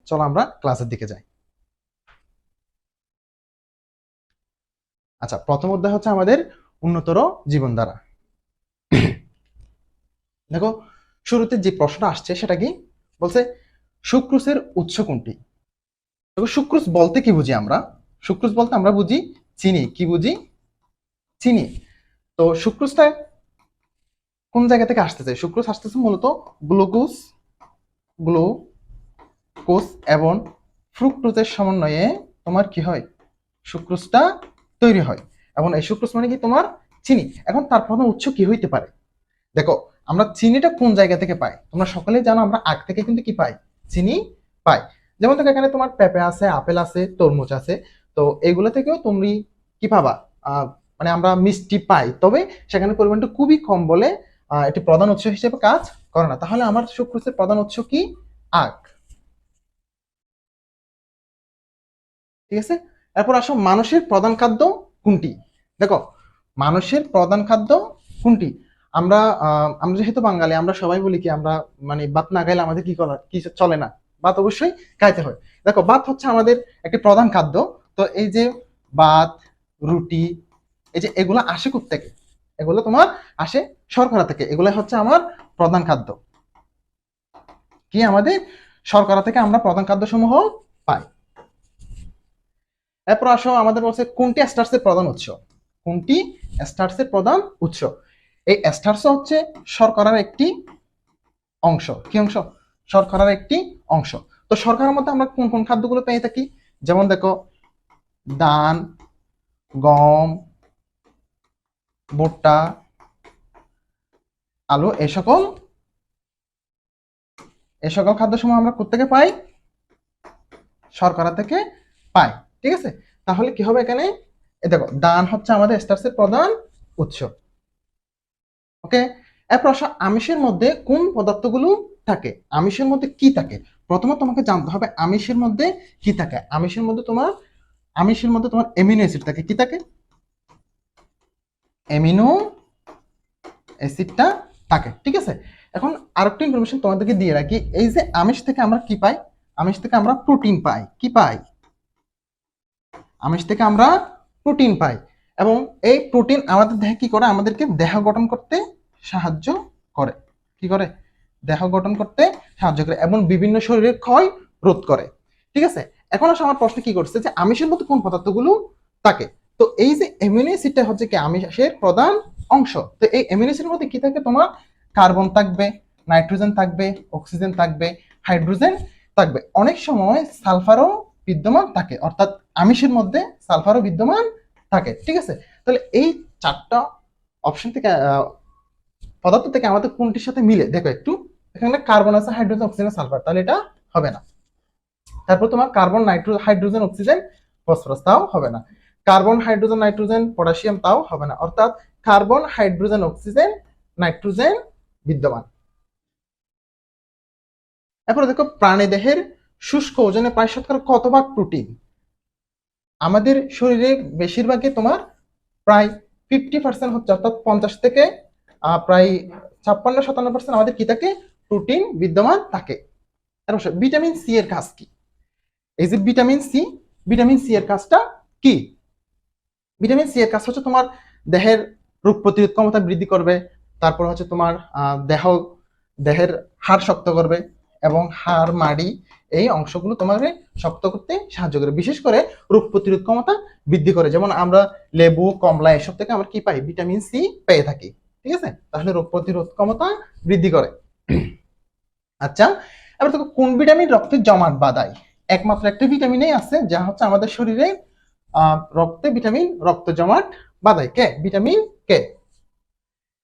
চলো আমরা ক্লাসের দিকে যাই। আচ্ছা, প্রথম অধ্যায় হচ্ছে আমাদের উন্নতর জীবনধারা। দেখো, শুরুতে যে প্রশ্নটা আসছে সেটা কি বলছে, সুক্রোজের উৎস কোনটি? দেখো, সুক্রোজ বলতে কি বুঝি আমরা? সুক্রোজ বলতে আমরা বুঝি চিনি। কি বুঝি? চিনি। তো সুক্রোজটা কোন জায়গা থেকে আসতেছে? সুক্রোজ আসতেছে মূলত গ্লুকোজ গ্লুকোজ এবং ফ্রুক্টোজের সমন্বয়ে তোমার কি হয়, সুক্রোজটা তৈরি হয়। এবং এই সুক্রোজ মানে কি তোমার চিনি। এখন তার প্রধান উৎস কি হইতে পারে? দেখো, আমরা চিনিটা কোন জায়গা থেকে পাই? তোমরা সকলেই জানো আমরা আখ থেকে কিন্তু কি পাই, চিনি পাই। যেমন দেখো, এখানে তোমার পেঁপে আছে, আপেল আছে, তরমুজ আছে। তো এগুলো থেকেও তুমি কি পাবা, মানে আমরা মিষ্টি পাই, তবে সেখানে পরিমাণটা খুবই কম বলে এটি প্রধান উৎস হিসেবে কাজ করে না। তাহলে আমার সুক্রোজের প্রধান উৎস কি? আখ। ঠিক আছে, এরপর আসো, মানুষের প্রধান খাদ্য কোনটি? দেখো, মানুষের প্রধান খাদ্য কোনটি? আমরা আমরা যেহেতু বাঙালি, আমরা সবাই বলি কি, আমরা মানে ভাত না খাইলে আমাদের কি করা কি চলে না, ভাত অবশ্যই খাইতে হয়। দেখো, ভাত হচ্ছে আমাদের একটি প্রধান খাদ্য। তো এই যে ভাত, রুটি, এই যে এগুলো আসে কোত্থেকে? এগুলো তোমার আসে শর্করা থেকে। এগুলো হচ্ছে আমার প্রধান খাদ্য। কি আমাদের শর্করা থেকে আমরা প্রধান খাদ্য সমূহ পাই। এরপর আসো, আমাদের বলছে কোনটি স্টার্চের প্রধান উৎস? কোনটি স্টার্চের প্রধান উৎস? এই স্টার্চ হচ্ছে শর্করার একটি অংশ। কি অংশ? শর্করার একটি অংশ। তো শর্করার মধ্যে আমরা কোন কোন খাদ্যগুলো পেয়ে থাকি? যেমন দেখো, ধান, গম, ভুট্টা, আলু, এই সকল খাদ্যসমূহ আমরা কোত্থেকে পাই? শর্করা থেকে পাই। ঠিক আছে, তাহলে কি হবে এখানে? দেখো, ধান হচ্ছে আমাদের স্টার্চের প্রধান উৎস। ওকে, এরপর আসো, আমিষের মধ্যে কোন পদার্থগুলো থাকে? আমিষের মধ্যে কি থাকে? প্রথমে তোমাকে জানতে হবে আমিষের মধ্যে কি থাকে। আমিষের মধ্যে তোমার অ্যামিনো অ্যাসিড থাকে। কি থাকে? অ্যামিনো অ্যাসিডটা থাকে। ঠিক আছে, এখন আরেকটা ইনফরমেশন তোমাদেরকে দিয়ে রাখি। এই যে আমিষ থেকে আমরা কি পাই? আমিষ থেকে আমরা প্রোটিন পাই। কি পাই? আমিষ থেকে আমরা প্রোটিন পাই। এবং এই প্রোটিন আমাদের দেহে কি করে? আমাদেরকে দেহ গঠন করতে সাহায্য করে। কি করে? দেহ গঠন করতে সাহায্য করে এবং বিভিন্ন শরীরের ক্ষয় রোধ করে। ঠিক আছে, এখন আসলে আমার প্রশ্ন কি করছে যে আমিষের মধ্যে কোন পদার্থগুলো থাকে? তো এই যে অ্যামিনো অ্যাসিডটা হচ্ছে কি আমিষের প্রধান অংশ। তো এই অ্যামিনো অ্যাসিডের মধ্যে কি থাকে? তোমার কার্বন থাকবে, নাইট্রোজেন থাকবে, অক্সিজেন থাকবে, হাইড্রোজেন থাকবে, অনেক সময় সালফারও বিদ্যমান থাকে। অর্থাৎ আমিষের মধ্যে সালফারও বিদ্যমান থাকে। ঠিক আছে, তাহলে এই চারটা অপশন থেকে পদার্থ থেকে আমাদের কোনটির সাথে মিলে? দেখো একটু, এখানে কার্বন আছে, হাইড্রোজেন, অক্সিজেন, সালফার, তাহলে এটা হবে না। তারপর তোমার কার্বন, হাইড্রোজেন, অক্সিজেন, ফসফরাস, তাও হবে না। কার্বন, হাইড্রোজেন, নাইট্রোজেন, পটাশিয়াম, তাও হবে না। অর্থাৎ কার্বন, হাইড্রোজেন, অক্সিজেন, নাইট্রোজেন বিদ্যমান। এরপর দেখো, প্রাণী দেহের শুষ্ক ওজনে প্রায় শতকরা কত ভাগ প্রোটিন? আমাদের শরীরে বেশিরভাগই তোমার প্রায় 50% হচ্ছে, অর্থাৎ 50 থেকে প্রায় 56-57% আমাদের কি থাকে? প্রোটিন বিদ্যমান থাকে। ভিটামিন সি এর কাজ কি? এই যে ভিটামিন সি এর কাজটা কি? ভিটামিন সি এর কাজ হচ্ছে তোমার দেহের রোগ প্রতিরোধ ক্ষমতা বৃদ্ধি করবে। তারপর হচ্ছে তোমার দেহের হাড় শক্ত করবে এবং হাড়, মাড়ি, এই অংশগুলো তোমাকে শক্ত করতে সাহায্য করে। বিশেষ করে রোগ প্রতিরোধ ক্ষমতা বৃদ্ধি করে। যেমন আমরা লেবু, কমলা এসব থেকে আমরা কি পাই? ভিটামিন সি পেয়ে থাকি। ঠিক আছে, তাহলে রোগ প্রতিরোধ ক্ষমতা বৃদ্ধি করে। আচ্ছা, এবার দেখো, কোন ভিটামিন রক্তে জমাট বাঁধায়? একমাত্র একটা ভিটামিনই আছে যা হচ্ছে আমাদের শরীরে রক্তে রক্ত জমাট বাঁধায়। কে? Vitamin K.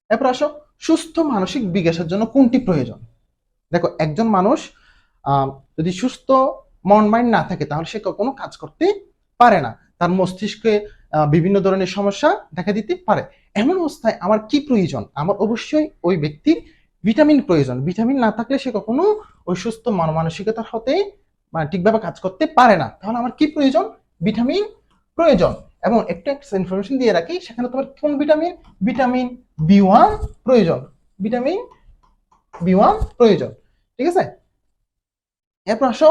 এরপর আসো, সুস্থ মানসিক বিকাশের জন্য কোনটি প্রয়োজন? দেখো, একজন মানুষ যদি সুস্থ মন মাইন্ড না থাকে তাহলে সে কখনো কাজ করতে পারে না। তার মস্তিষ্কে বিভিন্ন ধরনের সমস্যা দেখা দিতে পারে। এমন অবস্থায় আমার কি প্রয়োজন? আমার অবশ্যই ওই ব্যক্তির ভিটামিন প্রয়োজন। ভিটামিন না থাকলে সে কখনো ওই সুস্থ মন মানসিকতার হতে ঠিকভাবে কাজ করতে পারে না। তাহলে আমার কি প্রয়োজন? ভিটামিন প্রয়োজন। এবং একটা ইনফরমেশন দিয়ে রাখি, সেখানে তোমার কোন ভিটামিন? ভিটামিন বি1 প্রয়োজন। ভিটামিন বি1 প্রয়োজন। ঠিক আছে, এরপর আসো,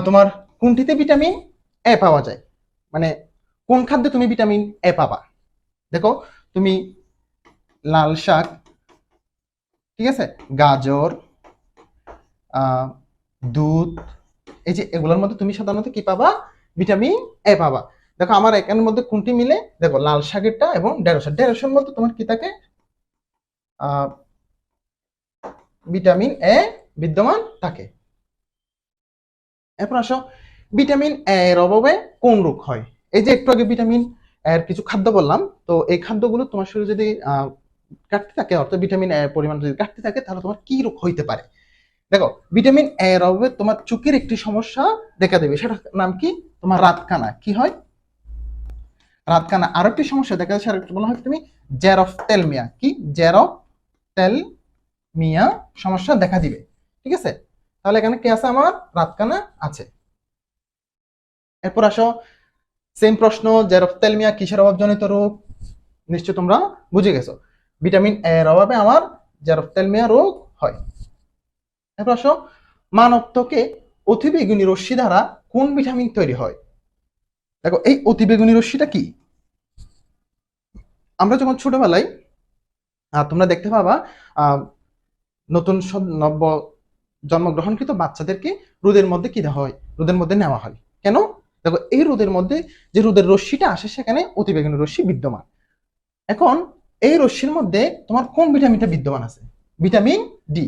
তোমার কোনটিতে ভিটামিন এ পাওয়া যায়, মানে কোন খাদ্যে তুমি ভিটামিন এ পাবা? দেখো তুমি লাল শাক, ঠিক আছে, গাজর, দুধ, এই যে এগুলোর মধ্যে তুমি সাধারণত কি পাবা? ভিটামিন এ পাবা। দেখো আমার এখানের মধ্যে কোনটি মিলে, দেখো লাল শাকেরটা এবং ঢেঁড়সের মধ্যে তোমার কি থাকে? ভিটামিন এ বিদ্যমান থাকে। এরপর আসো, ভিটামিন এ এর অভাবে কোন রোগ হয়? এই যে একটু আগে ভিটামিন এর কিছু খাদ্য বললাম, তো এই খাদ্যগুলো তোমার শরীরে যদি ঘাটতি থাকে, অর্থাৎ ভিটামিন এ পরিমাণ যদি ঘাটতি থাকে, তাহলে তোমার কি রোগ হইতে পারে? দেখো ভিটামিন এ এর অভাবে তোমার চোখের একটি সমস্যা দেখা দেবে, সেটার নাম কি? তোমার রাতকানা। কি হয়? রাতকানা। আরো একটি সমস্যা দেখা যাচ্ছে, আরেকটু বলা হয় তুমি জেরফথ্যালমিয়া। কি? জেরফথ্যালমিয়া সমস্যা দেখা দিবে। ঠিক আছে, তাহলে এখানে কি আছে? আমার রাতকানা আছে। এরপর আসো, সেম প্রশ্ন, জেরফথ্যালমিয়া কিসের অভাবজনিত রোগ? নিশ্চয় তোমরা বুঝে গেছো, ভিটামিন এ এর অভাবে আমার জেরফথ্যালমিয়া রোগ হয়। এরপর আসো, মানব ত্বকে অতিবেগুনি রশ্মি দ্বারা কোন ভিটামিন তৈরি হয়? দেখো এই অতিবেগুনি রশ্মিটা কি? আমরা যখন ছোটবেলায় তোমরা দেখতে পাবা নতুন নব্য জন্মগ্রহণকৃত বাচ্চাদেরকে রোদের মধ্যে কি দেওয়া হয়? রোদের মধ্যে নেওয়া হয়। কেন? দেখো এই রোদের মধ্যে যে রোদের রশ্মিটা আসে, সেখানে অতিবেগুনি রশ্মি বিদ্যমান। এখন এই রশ্মির মধ্যে তোমার কোন ভিটামিনটা বিদ্যমান আছে? ভিটামিন ডি,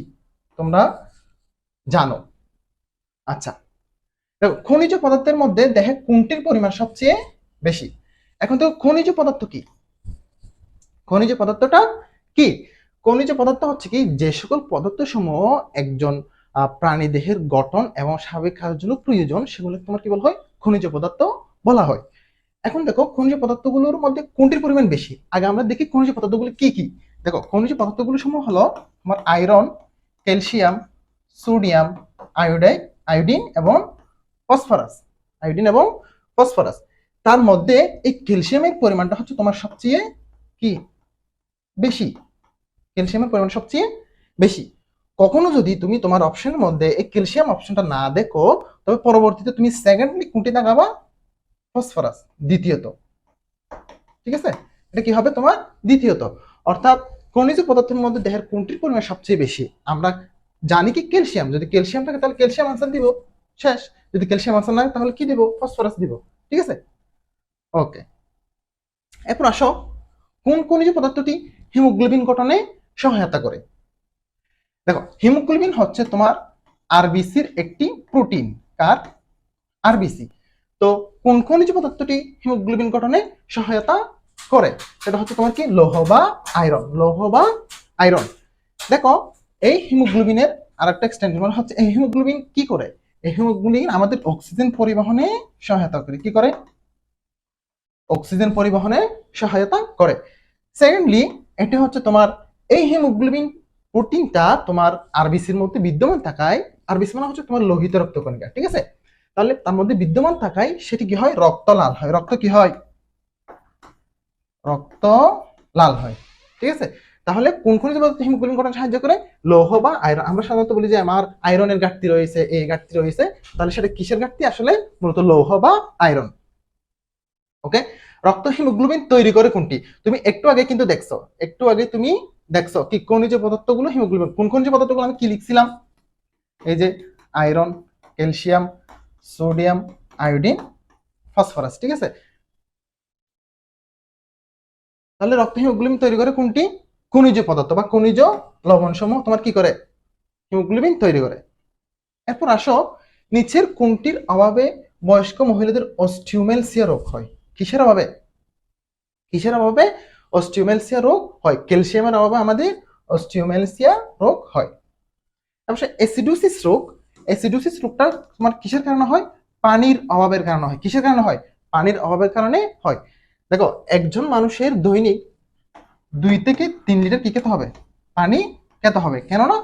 তোমরা জানো। আচ্ছা, দেখো খনিজ পদার্থের মধ্যে দেহে কোনটির পরিমাণ সবচেয়ে বেশি? এখন তো খনিজ পদার্থ কি? খনিজ পদার্থটা কি? খনিজ পদার্থ হচ্ছে কি, যে সকল পদার্থ সমূহ একজন প্রাণী দেহের গঠন এবং স্বাভাবিক কাজের জন্য প্রয়োজন, সেগুলো তোমার কি বলা হয়? খনিজ পদার্থ বলা হয়। এখন দেখো খনিজ পদার্থগুলোর মধ্যে কোনটির পরিমাণ বেশি? আগে আমরা দেখি খনিজ পদার্থগুলো কি কি। দেখো খনিজ পদার্থগুলো সমূহ হলো তোমার আয়রন, ক্যালসিয়াম, সোডিয়াম, আয়োডিন এবং ফসফরাস। আয়োডিন এবং ফসফরাস। তার মধ্যে এই ক্যালসিয়ামের পরিমাণটা হচ্ছে তোমার সবচেয়ে কি বেশি? ক্যালসিয়ামের পরিমাণ সবচেয়ে বেশি। কখনো যদি তুমি তোমার অপশনের মধ্যে এই ক্যালসিয়াম অপশনটা না দেখো, তবে পরবর্তীতে তুমি সেকেন্ডলি কোনটি দেখাবা? ফসফরাস, দ্বিতীয়ত। ঠিক আছে, এটা কি হবে তোমার দ্বিতীয়ত। অর্থাৎ খনিজ পদার্থের মধ্যে দেহের কোনটির পরিমাণ সবচেয়ে বেশি? আমরা জানি কি ক্যালসিয়াম। যদি ক্যালসিয়াম থাকে তাহলে ক্যালসিয়াম আনসার দিব, শেষ। যদি ক্যালসিয়াম আনসার না তাহলে কি দিব? ফসফরাস দিব। ঠিক আছে, ওকে। এরপর আসো, কোন খনিজ পদার্থটি হিমোগ্লোবিন গঠনে সহায়তা করে? দেখো হিমোগ্লোবিন হচ্ছে তোমার আরবিসির একটি প্রোটিন। কার? আরবিসি। তো কোন খনিজ পদার্থটি হিমোগ্লোবিন গঠনে সহায়তা করে? সেটা হচ্ছে তোমার কি? লৌহ বা আয়রন। লৌহ বা আয়রন। দেখো এই হিমোগ্লোবিনের আরেকটা এক্সটেনশন হচ্ছে, এই হিমোগ্লোবিন কি করে? এই হিমোগ্লোবিন আমাদের অক্সিজেন পরিবহনে সহায়তা করে। কি করে? অক্সিজেন পরিবহনে সহায়তা করে। সেকেন্ডলি, এটা হচ্ছে তোমার এই হিমোগ্লোবিন প্রোটিনটা তোমার আরবিসির মধ্যে বিদ্যমান থাকায়, আরবিসি মানে হচ্ছে তোমার লোহিত রক্তকণিকা। ঠিক আছে, তাহলে তার মধ্যে বিদ্যমান থাকায় সেটি কি হয়? রক্ত লাল হয়। রক্ত কি হয়? রক্ত লাল হয়। ঠিক আছে, তাহলে কোন খনিজ পদার্থ হিমোগ্লোবিন গঠনে সাহায্য করে? লৌহ বা আয়রন। আমরা সাধারণত বলি যে আমার আয়রনের ঘাটতি রয়েছে, এই ঘাটতি রয়েছে, তাহলে সেটা কিসের ঘাটতি? আসলে মূলত লৌহ বা আয়রন। ওকে, রক্ত হিমোগ্লোবিন তৈরি করে কোনটি? তুমি একটু আগে কিন্তু দেখছো, একটু আগে তুমি দেখছো কি খনিজ পদার্থগুলো হিমোগ্লোবিন। কোন খনিজ পদার্থগুলো আমি কি লিখছিলাম? এই যে iron, calcium, sodium, iodine, phosphorus. ঠিক আছে, তাহলে রক্ত হিমোগ্লোবিন তৈরি করে কোনটি? খনিজ পদার্থ বা খনিজ লবণ সমূহ তোমার কি করে? হিমোগ্লোবিন তৈরি করে। এরপর আসো, নিচের কোনটির অভাবে বয়স্ক মহিলাদের অস্টিওমেলসিয়া রোগ হয়? কিসের অভাবে? কিসের অভাবে অস্টিওমেলসিয়া রোগ হয়? ক্যালসিয়ামের অভাবে আমাদের অস্টিওমেলসিয়া রোগ হয়। তারপর অ্যাসিডোসিস রোগ। অ্যাসিডোসিস রোগটা তোমার কিসের কারণে হয়? পানির অভাবের কারণে হয়। কিসের কারণে হয়? পানির অভাবের কারণে হয়। দেখো একজন মানুষের দৈনিক 2 থেকে 3 লিটার কি খেতে হবে? পানি খেতে হবে। কেননা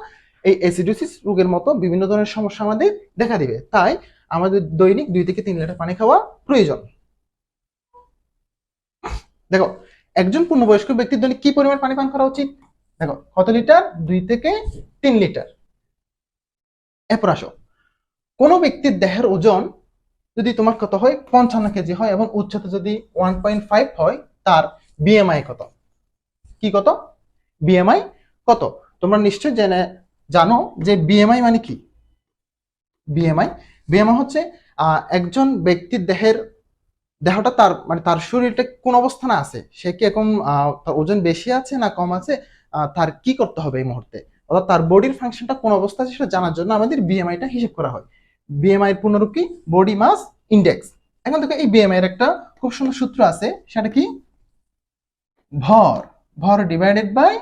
এই অ্যাসিডোসিস রোগের মতো বিভিন্ন ধরনের সমস্যা আমাদের দেখা দিবে, তাই আমাদের দৈনিক 2 থেকে 3 লিটার পানি খাওয়া প্রয়োজন। দেখো একজন পূর্ণবয়স্ক ব্যক্তির দৈনিক কি পরিমাণ পানি পান করা উচিত? দেখো কত লিটার? 2 থেকে 3 লিটার। এরপর আসো, কোনো ব্যক্তির দেহের ওজন যদি তোমার কত হয় 55 কেজি হয় এবং উচ্চতা যদি 1.5 হয়, তার বিএমআই কত? কি কত? বিএমআই কত? তোমরা নিশ্চয় জানো যে বিএমআই মানে কি। বিএমআই বিএমআই হচ্ছে একজন ব্যক্তির দেহটা তার মানে তার শরীরটা কোন অবস্থানে আছে, সে কি এখন তার ওজন বেশি আছে না কম আছে, তার কি করতে হবে এই মুহূর্তে, অর্থাৎ তার বডির ফাংশনটা কোন অবস্থা আছে সেটা জানার জন্য আমাদের বিএমআইটা হিসেব করা হয়। বিএমআই এর পূর্ণরূপ কি? Body mass index. এখন দেখো এই বিএমআই এর একটা খুব সুন্দর সূত্র আছে, সেটা কি? ভর ভর ডিভাইডেড বাই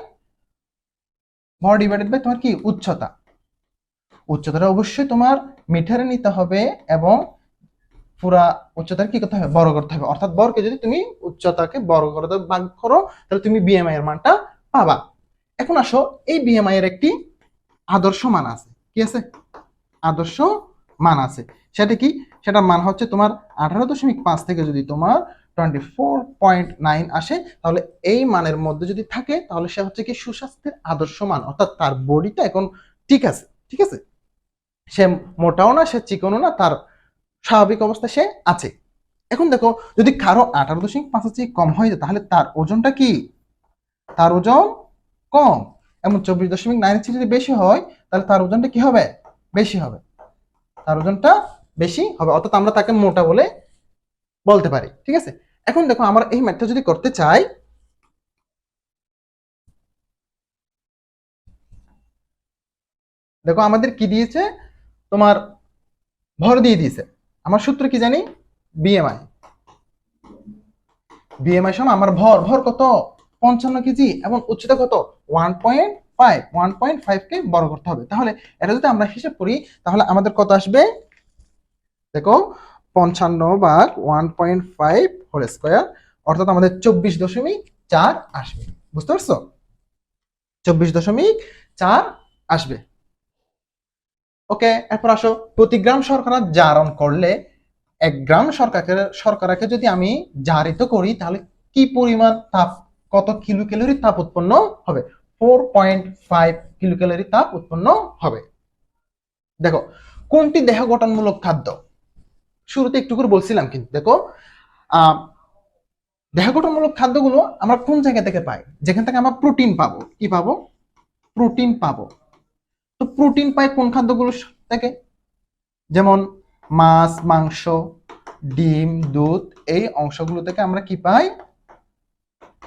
তোমার কি উচ্চতা। উচ্চতাটা অবশ্যই তোমার মিটারে নিতে হবে এবং পুরা উচ্চতার কি করতে হবে? বর্গ করতে হবে। অর্থাৎ বর্গে যদি তুমি উচ্চতাকে বর্গ করে ভাগ করো তাহলে তুমি বিএমআই এর মানটা পাবা। এখন আসো, এই বিএমআই এর একটি আদর্শ মান আছে। কি আছে? আদর্শ মান আছে। সেটা কি? সেটার মান হচ্ছে তোমার 18.5 থেকে যদি তোমার 24.9 আসে, তাহলে এই মানের মধ্যে যদি থাকে তাহলে সে হচ্ছে কি সুস্বাস্থ্যের আদর্শ মান, অর্থাৎ তার বডিটা এখন ঠিক আছে। ঠিক আছে, সে মোটাও না, সে চিকনও না, তার স্বাভাবিক অবস্থায় সে আছে। এখন দেখো, যদি কারো 18.5 চেয়ে কম হয়ে যায় তাহলে তার ওজনটা কি? তার ওজন কম। এবং 24.9 চেয়ে যদি বেশি হয় তাহলে তার ওজনটা কি হবে? বেশি হবে। তার ওজনটা বেশি হবে, অর্থাৎ আমরা তাকে মোটা বলে বলতে পারি। ঠিক আছে, এখন দেখো আমরা এই ম্যাথটা যদি করতে চাই, দেখো আমাদের কি দিয়েছে, তোমার ভর দিয়ে দিয়েছে। আমার সূত্র কি জানি? বিএমআই। বিএমআই সমান আমার ভর কত? 55 কেজি এবং উচ্চতা কত? 1.5। 1.5 কে বড় করতে হবে। তাহলে এটা যদি আমরা হিসাব করি তাহলে আমাদের কত আসবে? দেখো, 55 ভাগ 1.5 হোল স্কয়ার, অর্থাৎ আমাদের 24.4 আসবে। বুঝতে পারছো? 24.4 আসবে। ওকে, এরপর আসো, প্রতি গ্রাম শর্করা জারণ করলে 1 গ্রাম শর্করাকে যদি আমি জারিত করি তাহলে কি পরিমাণ তাপ, কত কিলো ক্যালোরি তাপ উৎপন্ন হবে? 4.5 কিলো ক্যালোরি তাপ উৎপন্ন হবে। দেখো, কোনটি দেহ গঠনমূলক খাদ্য? শুরুতে একটু করে বলছিলাম, কিন্তু দেখো দেহ গঠনমূলক খাদ্যগুলো আমরা কোন জায়গা থেকে পাই? যেখান থেকে আমরা প্রোটিন পাবো। কি পাবো? প্রোটিন পাবো। তো প্রোটিন পাই কোন খাদ্যগুলো থেকে? যেমন মাছ, মাংস, ডিম, দুধ, এই অংশগুলো থেকে আমরা কি পাই?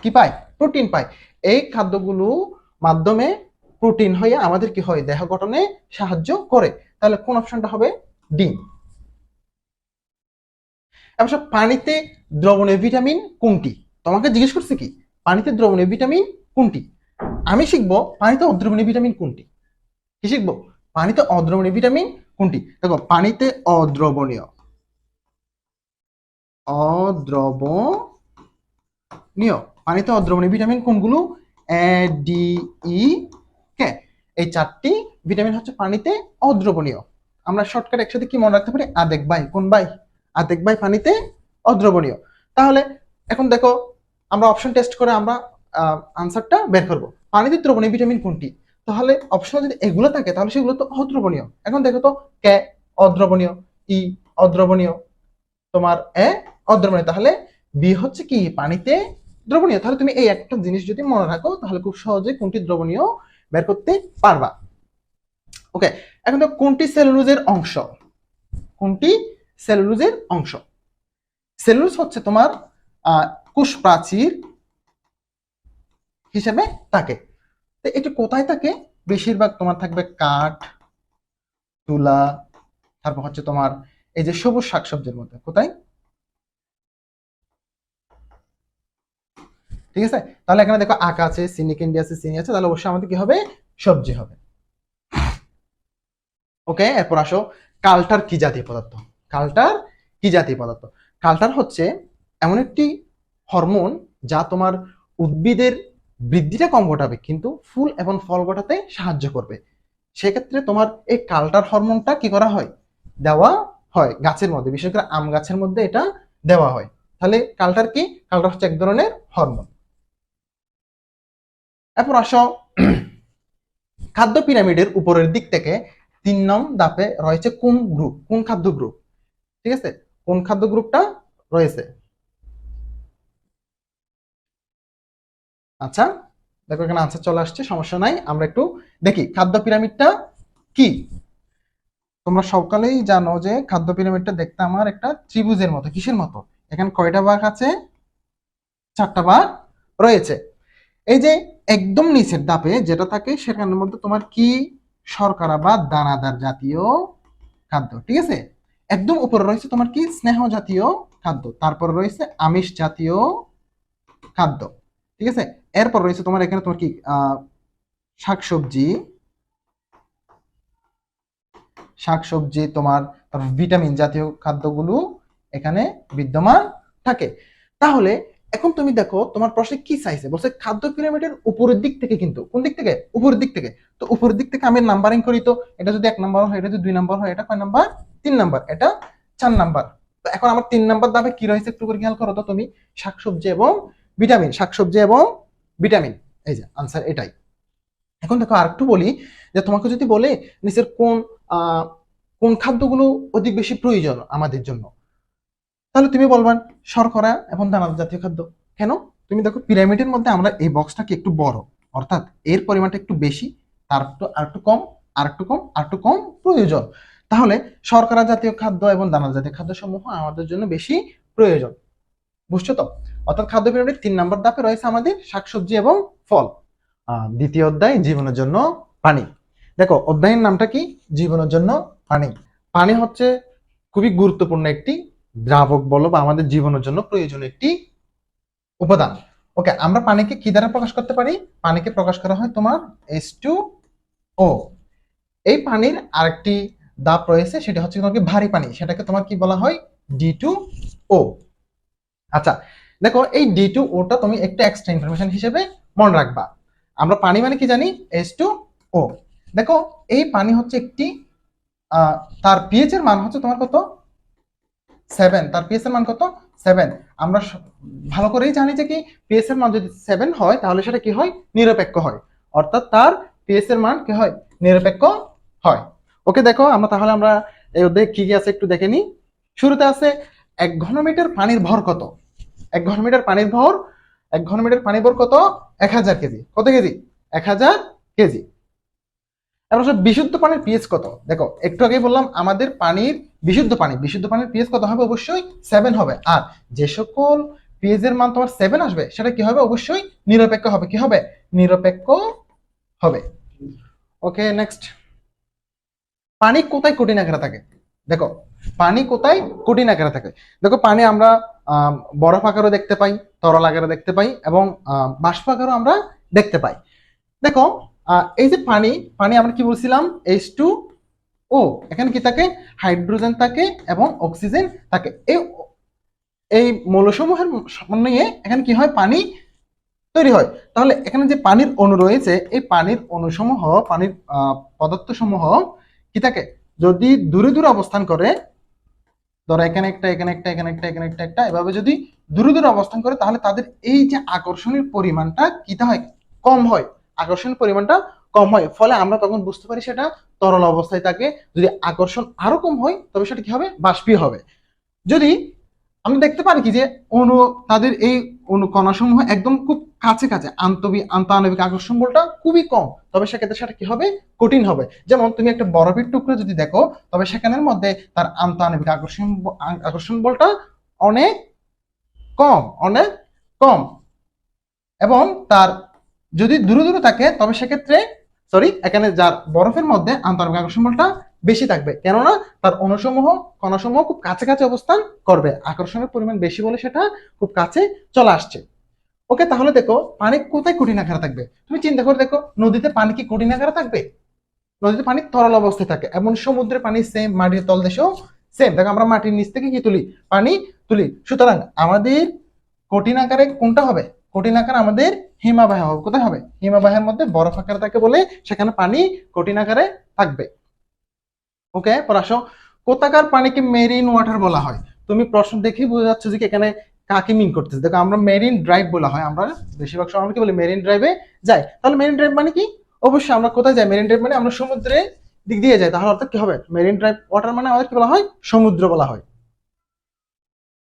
কি পাই? প্রোটিন পাই। এই খাদ্যগুলো মাধ্যমে প্রোটিন হয়ে আমাদের কি হয়? দেহ গঠনে সাহায্য করে। তাহলে কোন অপশনটা হবে? ডিম। অবশ্য পানিতে দ্রবণীয় ভিটামিন কোনটি? তোমাকে জিজ্ঞেস করছে কি পানিতে দ্রবণীয় ভিটামিন কোনটি? আমি শিখবো পানিতে অদ্রবণীয় ভিটামিন কোনটি। কি শিখবো? পানিতে অদ্রবণীয় ভিটামিন কোনটি? দেখো, পানিতে অদ্রবণীয় পানিতে অদ্রবণীয় ভিটামিন কোনগুলো? এ, ডি, ই, কে। এই 4টি ভিটামিন হচ্ছে পানিতে অদ্রবণীয়। আমরা শর্টকাট একসাথে কি মনে রাখতে পারি? আদেক বাই। কোন বাই? আদেক বাই পানিতে অদ্রবণীয়। তাহলে এখন দেখো, আমরা অপশন টেস্ট করে আমরা আনসারটা বের করব। পানিতে দ্রবণীয় ভিটামিন কোনটি? তাহলে অপশন যদি এগুলো থাকে তাহলে সেগুলো তো অদ্রবণীয়। এখন দেখো তো, কে অদ্রবণীয়, ই অদ্রবণীয়, তোমার এ অদ্রবণীয়, তাহলে বি হচ্ছে কি পানিতে দ্রবণীয়। তাহলে তুমি এই একটা জিনিস যদি মনে রাখো তাহলে খুব সহজে কোনটি দ্রবণীয় বের করতে পারবা। ওকে, এখন তো কোনটি সেলুলোজের অংশ? কোনটি সেলুলোজের অংশ? সেলুলোজ হচ্ছে তোমার কোষ প্রাচীর হিসেবে থাকে। তো এটা কোথায় থাকে? বেশিরভাগ তোমার থাকবে কাঠ, তুলা, তারপর হচ্ছে তোমার এই যে সবুজ শাকসবজির মধ্যে। কোথায়? ঠিক আছে, তাহলে এখানে দেখো আখ আছে, সিনিক ক্যান্ডি আছে, চিনি আছে, তাহলে অবশ্যই আমাদের কি হবে? সবজি হবে। ওকে, এরপর আসো, কালটার কি জাতীয় পদার্থ? কালটার কি জাতীয় পদার্থ? কালটার হচ্ছে এমন একটি হরমোন যা তোমার উদ্ভিদের বৃদ্ধিটা কম ঘটাবে কিন্তু ফুল এবং ফল ঘটাতে সাহায্য করবে। সেক্ষেত্রে তোমার এই কালটার হরমোনটা কি করা হয়? দেওয়া হয় গাছের মধ্যে, বিশেষ করে আম গাছের মধ্যে এটা দেওয়া হয়। তাহলে কালটার কি? কালটার হচ্ছে এক ধরনের হরমোন। এরপর আসো, খাদ্য পিরামিডের উপরের দিক থেকে 3 নং ধাপে রয়েছে কোন গ্রুপ, কোন খাদ্য গ্রুপ? ঠিক আছে, কোন খাদ্য গ্রুপটা রয়েছে? আচ্ছা, দেখো এখানে আনসার চলে আসছে, সমস্যা নাই। আমরা একটু দেখি খাদ্য পিরামিডটা কি। তোমরা সকালেই জানো যে খাদ্য পিরামিডটা দেখতে আমার একটা ত্রিভুজের মতো। কিসের মতো? এখানে কয়টা ভাগ আছে? 4টা ভাগ রয়েছে। এই যে একদম নিচের ধাপে যেটা থাকে সেখানের মধ্যে তোমার কি? শর্করা বা দানাদার জাতীয় খাদ্য। ঠিক আছে, একদম উপরে রয়েছে তোমার কি? স্নেহ জাতীয় খাদ্য। তারপর রয়েছে আমিষ জাতীয় খাদ্য। ঠিক আছে, এরপর রয়েছে তোমার এখানে তোমার কি শাকসবজি, শাকসবজি তোমার ভিটামিন জাতীয় খাদ্যগুলো এখানে বিদ্যমান থাকে। তাহলে এখন তুমি দেখো তোমার প্রশ্নে কি চাইছে, বলছে খাদ্য পিরামিডের উপরের দিক থেকে, কিন্তু কোন দিক থেকে? উপরের দিক থেকে। তো উপরের দিক থেকে আমি নাম্বারিং করি, তো এটা যদি 1 নাম্বার হয়, এটা যদি 2 নাম্বার হয়, এটা কয় নাম্বার? 3 নাম্বার, এটা 4 নাম্বার। তো এখন আমার 3 নাম্বার দাবে কি রয়েছে একটু করে খেয়াল করো তো তুমি, শাকসবজি এবং ভিটামিন, শাকসবজি এবং ভিটামিন। এই যে আনসার এটাই। এখন দেখো আরেকটু বলি, যে তোমাকে যদি বলে নিচের কোন কোন খাদ্যগুলো অধিক বেশি প্রয়োজন আমাদের জন্য, তাহলে তুমি বলবা শর্করা এবং দানাদার জাতীয় খাদ্য। কেন? তুমি দেখো পিরামিডের মধ্যে আমরা এই বক্সটা কি একটু বড়, অর্থাৎ এর পরিমাণটা একটু বেশি, তার আরেকটু কম, আরেকটু কম, আরেকটু কম প্রয়োজন। তাহলে শর্করা জাতীয় খাদ্য এবং দানাদার জাতীয় খাদ্য সমূহ আমাদের জন্য বেশি প্রয়োজন। বুঝছো তো? অর্থাৎ খাদ্য পিরামিডের 3 নম্বর ধাপে রয়েছে আমাদের শাকসবজি এবং ফল। দ্বিতীয় অধ্যায় জীবনের জন্য পানি। দেখো অধ্যায়ের নামটা কি? জীবনের জন্য পানি। পানি হচ্ছে খুবই গুরুত্বপূর্ণ একটি দ্রাবক বলো বা আমাদের জীবনের জন্য প্রয়োজনীয় একটি উপাদান। ওকে, আমরা পানিকে কি দ্বারা প্রকাশ করতে পারি? পানিকে প্রকাশ করা হয় তোমার H2O। এই পানির আরেকটি ধাপ রয়েছে, সেটা হচ্ছে তোমার কি ভারী পানি, সেটাকে তোমার কি বলা হয়? D2O। আচ্ছা, দেখো এই D2O-টা তুমি একটা এক্সট্রা ইনফরমেশন হিসেবে মনে রাখবা। আমরা পানি মানে কি জানি? H2O। দেখো এই পানি হচ্ছে একটি তার পিএইচ এর মান হচ্ছে তোমার কত? 7। তার পিএইচ এর মান কত? 7। আমরা ভালো করেই জানি যে কি পিএইচ এর মান যদি 7 হয় তাহলে সেটা কি হয়? নিরপেক্ষ হয়। অর্থাৎ তার পিএইচ এর মান কি হয়? নিরপেক্ষ হয়। ওকে, দেখো আমরা এই অধ্যায়ে কি কি আছে একটু দেখে নিই। শুরুতে আছে 1 ঘনমিটার পানির ভর কত? 1 ঘনমিটার পানির ভর, 1 ঘনমিটার পানির ভর কত? 1000 কেজি। কত কেজি? 1000 কেজি। এবার হচ্ছে বিশুদ্ধ পানির পিএইচ কত? দেখো একটু আগেই বললাম আমাদের পানির বিশুদ্ধ পানির পিএইচ কত হবে? অবশ্যই 7 হবে। আর যে সকল পিএইচ এর মান তোমার 7 আসবে সেটা কি হবে? অবশ্যই নিরপেক্ষ হবে। কি হবে? নিরপেক্ষ হবে। ওকে, নেক্সট। পানি কোথায় কঠিন আকারে থাকে? দেখো পানি কোথায় কঠিন আকারে থাকে? দেখো পানি আমরা বরফ আকারেও দেখতে পাই, তরল আকারে দেখতে পাই এবং বাষ্প আকারেও আমরা দেখতে পাই। দেখো এই যে পানি, পানি আমরা কি বলছিলাম? H2O। এখানে কি থাকে? হাইড্রোজেন থাকে এবং অক্সিজেন থাকে। এই মৌলসমূহের সমন্বয়ে এখানে কি হয়? পানি তৈরি হয়। তাহলে এখানে যে পানির অণু রয়েছে, এই পানির অণুসমূহ, পানির পদার্থসমূহ কি থাকে? যদি দূরে দূরে অবস্থান করে, ধরো এখানে একটা, এখানে একটা, এখানে একটা, এখানে একটা, একটা, এভাবে যদি দূরে দূরে অবস্থান করে তাহলে তাদের এই যে আকর্ষণের পরিমাণটা কিটা হয়? কম হয়। আকর্ষণের পরিমাণটা কম হয়, ফলে আমরা তখন বুঝতে পারি সেটা তরল অবস্থায় থাকে। যদি আকর্ষণ আরো কম হয় তবে সেটা কি হবে? বাষ্পীয় হবে। যদি আমি দেখতে পারি কি যে অণু, তাদের এই অণু কণাসমূহ একদম খুব কাছে কাছে, আন্তঃআণবিক আকর্ষণ বলটা খুবই কম, তবে সেক্ষেত্রে সেটা কি হবে? কঠিন হবে। যেমন তুমি একটা বরফের টুকরো যদি দেখো, তবে সেখানের মধ্যে তার আন্তঃআণবিক আকর্ষণ বলটা অনেক কম, অনেক কম। এবং তার যদি দূরে দূরে থাকে তবে সেক্ষেত্রে এখানে যার বরফের মধ্যে আন্তঃআণবিক আকর্ষণ বলটা বেশি থাকবে, কেননা তার অণুসমূহ, কণাসমূহ খুব কাছাকাছি অবস্থান করবে। আকর্ষণের পরিমাণ বেশি বলে সেটা খুব কাছে চলে আসছে। ওকে, তাহলে দেখো পানি কোথায় কঠিন আকারে থাকবে? তুমি চিন্তা করে দেখো, নদীতে পানি কি কঠিন আকারে থাকবে? নদীতে পানি তরল অবস্থায় থাকে, এবং সমুদ্রের পানি সেম, মাটির তলদেশেও সেম। দেখো আমরা মাটির নিচ থেকে কি তুলি? পানি তুলি। সুতরাং আমাদের কঠিন আকারে কোনটা হবে? কঠিন আকার আমাদের হিমাবাহ হবে। কোথায় হবে? হিমাবাহের মধ্যে বরফ আকারে থাকে বলে সেখানে পানি কঠিন আকারে থাকবে। ওকে, পর আসো, কোথাকার পানিকে মেরিন ওয়াটার বলা হয়? তুমি প্রশ্ন দেখেই বোঝা যাচ্ছে যে এখানে কাকে মিন করতেছে। দেখো আমরা মেরিন ড্রাইভ বলা হয়, আমরা বেশিরভাগ সময় কি বলি? মেরিন ড্রাইভে যাই। তাহলে মেরিন ড্রাইভ মানে কি? অবশ্যই আমরা কোথায় যাই? মেরিন ড্রাইভ মানে আমরা সমুদ্রে দিক দিয়ে যায় তাহলে অর্থাৎ কি হবে, মেরিন ড্রাইভ ওয়াটার মানে আমাদের কি বলা হয়, সমুদ্র বলা হয়।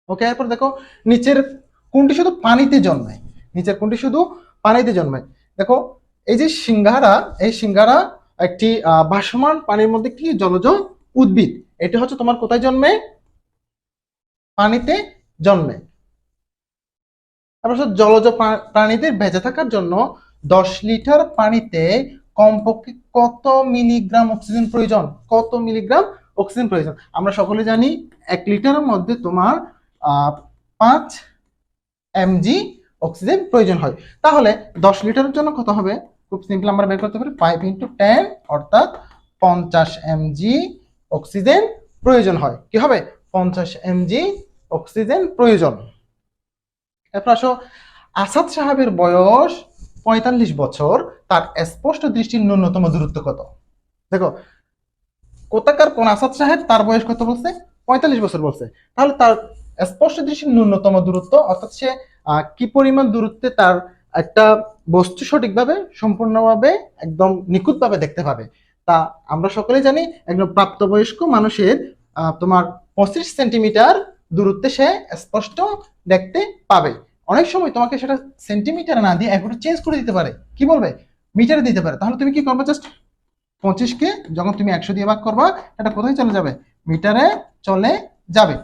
ওকে, এরপর দেখো নিচের কোনটি শুধু পানিতে জন্মায়, নিচের কোনটি শুধু পানিতে জন্মায়। দেখো এই যে সিংহারা, এই সিংহারা একটি ভাসমান পানির মধ্যে কি জলজ উদ্ভিদ, এটা হচ্ছে তোমার কোথায় জন্মে, পানিতে জন্মে। তারপর জলজ প্রাণীদের বেঁচে থাকার জন্য 10 লিটার পানিতে কমপক্ষে কত মিলিগ্রাম অক্সিজেন প্রয়োজন, কত মিলিগ্রাম অক্সিজেন প্রয়োজন। আমরা সকলে জানি 1 লিটারের মধ্যে তোমার 5 mg অক্সিজেন প্রয়োজন হয়। তাহলে 10 লিটারের জন্য কত হবে, খুব সিম্পল আমরা বের করতে পারি 5 × 10 অর্থাৎ 50 mg অক্সিজেন প্রয়োজন হয়। কি হবে, 50 mg অক্সিজেন প্রয়োজন। এরপর আসো, আসাদ সাহেবের বয়স 45 বছর, তার স্পষ্ট দৃষ্টির ন্যূনতম দূরত্ব কত। দেখো কোথাকার কোন আসাদ সাহেব, তার বয়স কত বলছে, 45 বছর বলছে, তাহলে তার স্পষ্ট দৃষ্টির ন্যূনতম দূরত্ব অর্থাৎ সে কি পরিমাণ দূরত্বে তার একটা বস্তু সঠিকভাবে সম্পূর্ণভাবে একদম নিখুঁতভাবে দেখতে পাবে। তা আমরা সকলেই জানি একদম প্রাপ্তবয়স্ক মানুষের তোমার 25 সেন্টিমিটার দূরত্বে সে স্পষ্ট দেখতে পাবে। অনেক সময় তোমাকে সেটা সেন্টিমিটার না দিয়ে একটু চেঞ্জ করে দিতে পারে, কি বলবে, মিটারে দিতে পারে। তাহলে তুমি কি করবে, জাস্ট 25কে যখন তুমি 100 দিয়ে ভাগ করবা, এটা কোথায় চলে যাবে, মিটারে চলে যাবে।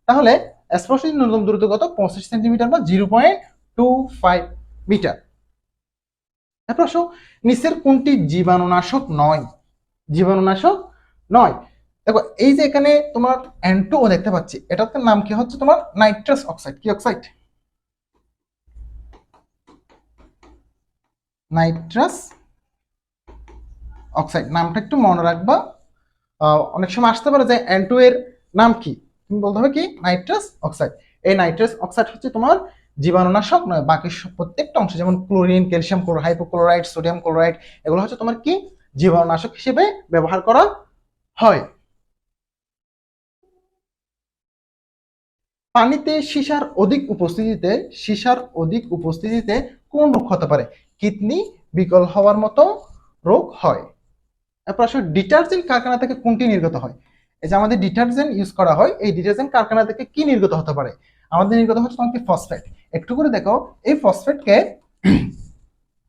তাহলে স্পষ্ট ন্যূনতম দূরত্ব কত, 25 সেন্টিমিটার বা 0.25 মিটার। এরপর আসো, নিচের কোনটি জীবাণুনাশক নয়, জীবাণুনাশক নয়। দেখো এই যে এখানে তোমার N2O দেখতে পাচ্ছি, এটার নাম কি হচ্ছে তোমার নাইট্রাস অক্সাইড। কি অক্সাইড, নাইট্রাস অক্সাইড। নামটা একটু মনে রাখবা, অনেক সময় আসতে পারে যে N2 এর নাম কি, তুমি বলতে হবে কি নাইট্রাস অক্সাইড। এই নাইট্রাস অক্সাইড হচ্ছে তোমার জীবাণুনাশক নয়, বাকি প্রত্যেকটা অংশ যেমন chlorine, calcium chloride, hypochlorite, sodium chloride, এগুলো হচ্ছে তোমার কি জীবাণুনাশক হিসেবে ব্যবহার করা হয়। পানিতে সীসার অধিক উপস্থিতিতে কোন রোগ হতে পারে, কিডনি বিকল হওয়ার মতো রোগ হয়। এরপর আসলে ডিটারজেন্ট কারখানা থেকে কোনটি নির্গত হয়। এই যে আমাদের ডিটারজেন্ট ইউজ করা হয়, এই ডিটারজেন্ট কারখানা থেকে কি নির্গত হতে পারে, আমাদের নির্গত হচ্ছে তোমাকে ফসফেট। একটু করে দেখো এই ফসফেটকে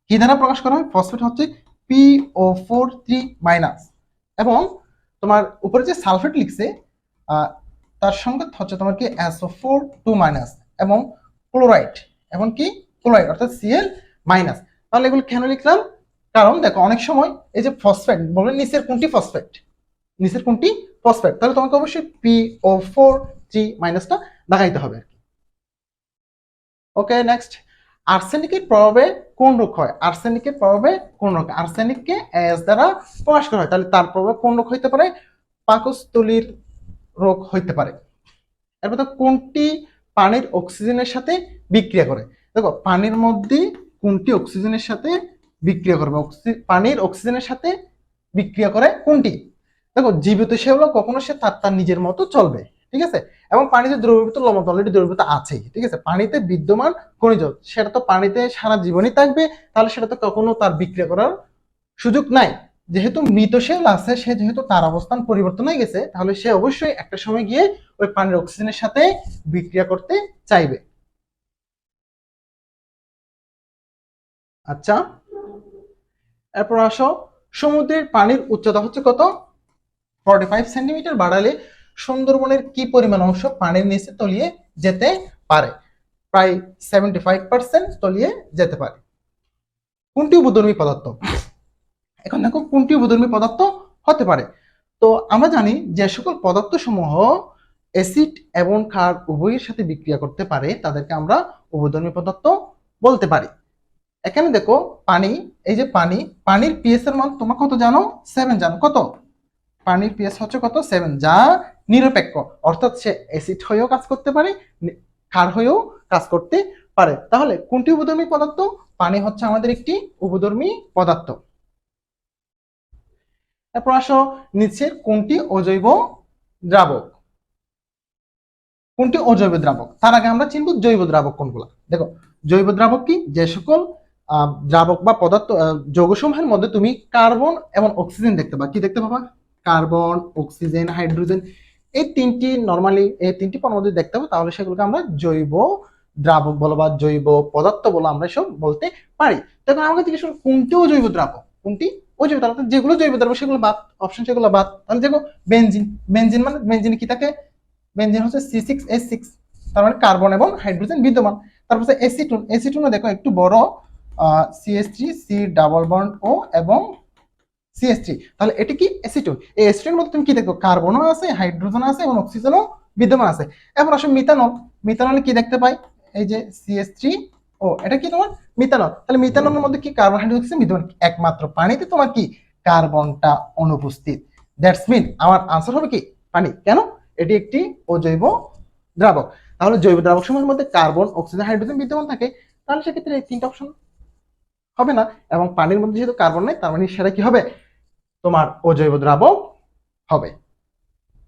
কি দ্বারা প্রকাশ করা হয়, ফসফেট হচ্ছে PO4 3- এবং তোমার উপরে যে সালফেট লিখছে তার সঙ্গে হচ্ছে তোমার কি SO4 2- এবং ক্লোরাইড, এবং কি ক্লোরাইড অর্থাৎ Cl-। তাহলে এগুলো কেন লিখলাম, কারণ দেখো অনেক সময় এই যে ফসফেট বলবেন নিচের কোনটি ফসফেট, নিচের কোনটি ফসফেট, তাহলে তোমাকে অবশ্যই PO4 3- দেখাইতে হবে। ওকে, নেক্সট, আর্সেনিকের প্রভাবে কোন রোগ হয়, আর্সেনিকের প্রভাবে কোন রোগ, আর্সেনিককে As দ্বারা প্রকাশ করা হয়, তাহলে তার প্রভাবে কোন রোগ হইতে পারে, পাকস্থলীর রোগ হইতে পারে। এরপর তো কোনটি পানির অক্সিজেনের সাথে বিক্রিয়া করে, দেখো পানির মধ্যে কোনটি অক্সিজেনের সাথে বিক্রিয়া করবে, পানির অক্সিজেনের সাথে বিক্রিয়া করে কোনটি। দেখো জীবিত সেগুলো কখনো সে তার নিজের মতো চলবে, ঠিক আছে, এবং পানিতে দ্রবীভূত লবণ অলরেডি দ্রবীভূত আছেই, ঠিক আছে, পানিতে বিদ্যমান খনিজ সেটা তো পানিতে সারা জীবনই থাকবে, তাহলে সেটা তো কখনো তার বিক্রিয়া করার সুযোগ নাই। যেহেতু মৃত সেল আছে, সে যেহেতু তার অবস্থান পরিবর্তন হয়ে গেছে, তাহলে সে অবশ্যই একটা সময় গিয়ে ওই পানির অক্সিজেনের সাথে বিক্রিয়া করতে চাইবে। আচ্ছা, এরপর আসো, সমুদ্রের পানির উচ্চতা হচ্ছে কত, 45 সেন্টিমিটার বাড়ালে সুন্দরবনের কি পরিমাণ অংশ পানির নিচে তলিয়ে যেতে পারে, প্রায় 75% তলিয়ে যেতে পারে। কোনটি উপধর্মী পদার্থ, এখন দেখো কোনটি উপধর্মী পদার্থ হতে পারে। তো আমরা জানি যে সকল পদার্থ সমূহ অ্যাসিড এবং ক্ষার উভয়ের সাথে বিক্রিয়া করতে পারে তাদেরকে আমরা উপধর্মী পদার্থ বলতে পারি। এখানে দেখো পানি, এই যে পানির পিএইচ এর মান তোমরা কত জানো, 7 জানো, কত, পানির পিএইচ হচ্ছে কত, 7, যা নিরপেক্ষ, অর্থাৎ সে অ্যাসিড হয়েও কাজ করতে পারে, ক্ষার হয়েও কাজ করতে পারে। তাহলে কোনটি উপধর্মী পদার্থ, পানি হচ্ছে আমাদের একটি উপধর্মী পদার্থ। এরপর আসো, নিচের কোনটি অজৈব দ্রাবক, কোনটি অজৈব দ্রাবক, তার আগে আমরা চিনব জৈব দ্রাবক কোনগুলো। দেখো জৈব দ্রাবক কি, যে সকল দ্রাবক বা পদার্থ যৌগসমূহের মধ্যে তুমি কার্বন এবং অক্সিজেন দেখতে পাবা। কি দেখতে পাবা? কার্বন, অক্সিজেন, হাইড্রোজেন, এই তিনটি নর্মালি এই তিনটি পরমাণু যদি দেখতে পাবো তাহলে সেগুলোকে আমরা জৈব দ্রাবক বলো বা জৈব পদার্থ বলো আমরা এসব বলতে পারি। তখন আমাকে জিজ্ঞেস করো কোনটিও জৈব দ্রাবক, কোনটি অজৈব দ্রাবক, যেগুলো জৈব দ্রাবক সেগুলো বাদ, অপশন সেগুলো বাদ। তাহলে দেখো বেনজিন, বেনজিন মানে বেনজিনে কি থাকে? বেনজিন হচ্ছে C6H6, তার মানে কার্বন এবং হাইড্রোজেন বিদ্যমান। তারপর এসিটন, এসিটনও দেখো একটু বড়, CH3 C double bond O এবং CH3, তাহলে এটি কি এসিটোন। এই এসিটোনের মধ্যে তুমি কি দেখো? কার্বনও আছে, হাইড্রোজেন আছে এবং অক্সিজেনও বিদ্যমান আছে। এরপর আসো মিথানল, মিথানলে কি দেখতে পাই? এই যে CH3O, এটা কি তোমার মিথানল। তাহলে মিথানলের মধ্যে কি কার্বন, হাইড্রোজেন বিদ্যমান? একমাত্র পানিতে তোমার কি কার্বনটা অনুপস্থিত। দ্যাটস মিন আমার আনসার হবে কি পানি। কেন? এটি একটি অজৈব দ্রাবক। তাহলে জৈব দ্রাবক সমূহের মধ্যে কার্বন, অক্সিজেন, হাইড্রোজেন বিদ্যমান থাকে, তাহলে সেক্ষেত্রে এই তিনটা অপশন হবে না। এবং পানির মধ্যে যেহেতু কার্বন নেই, তার মানে সেটা কি হবে? তোমার অজৈব দ্রাবক হবে।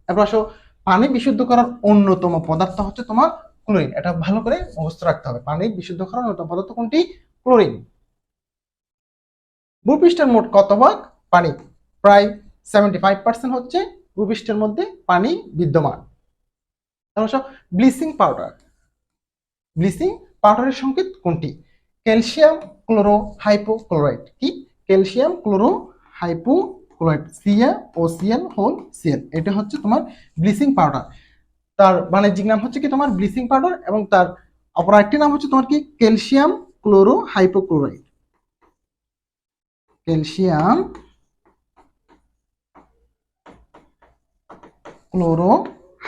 এরপর আসো, পানি বিশুদ্ধ করার অন্যতম পদার্থ হচ্ছে তোমার ক্লোরিন। এটা ভালো করে মুখস্থ রাখতে হবে। পানি বিশুদ্ধ করার অন্যতম পদার্থ কোনটি? ক্লোরিন। ভূপৃষ্ঠের মোট কত ভাগ পানি? প্রায় 75% হচ্ছে ভূপৃষ্ঠের মধ্যে পানি বিদ্যমান। তারপর আসো, ব্লিচিং পাউডার, ব্লিচিং পাউডারের সংকেত কোনটি? Calcium chloro hypochloride. কি? Calcium chloro hypochloride, CaOCl whole Cl, এটা হচ্ছে তোমার ব্লিচিং পাউডার। তার বাণিজ্যিক নাম হচ্ছে কি তোমার ব্লিচিং পাউডার, এবং তার অপর একটি নাম হচ্ছে তোমার কি calcium chloro hypochlorite. Calcium chloro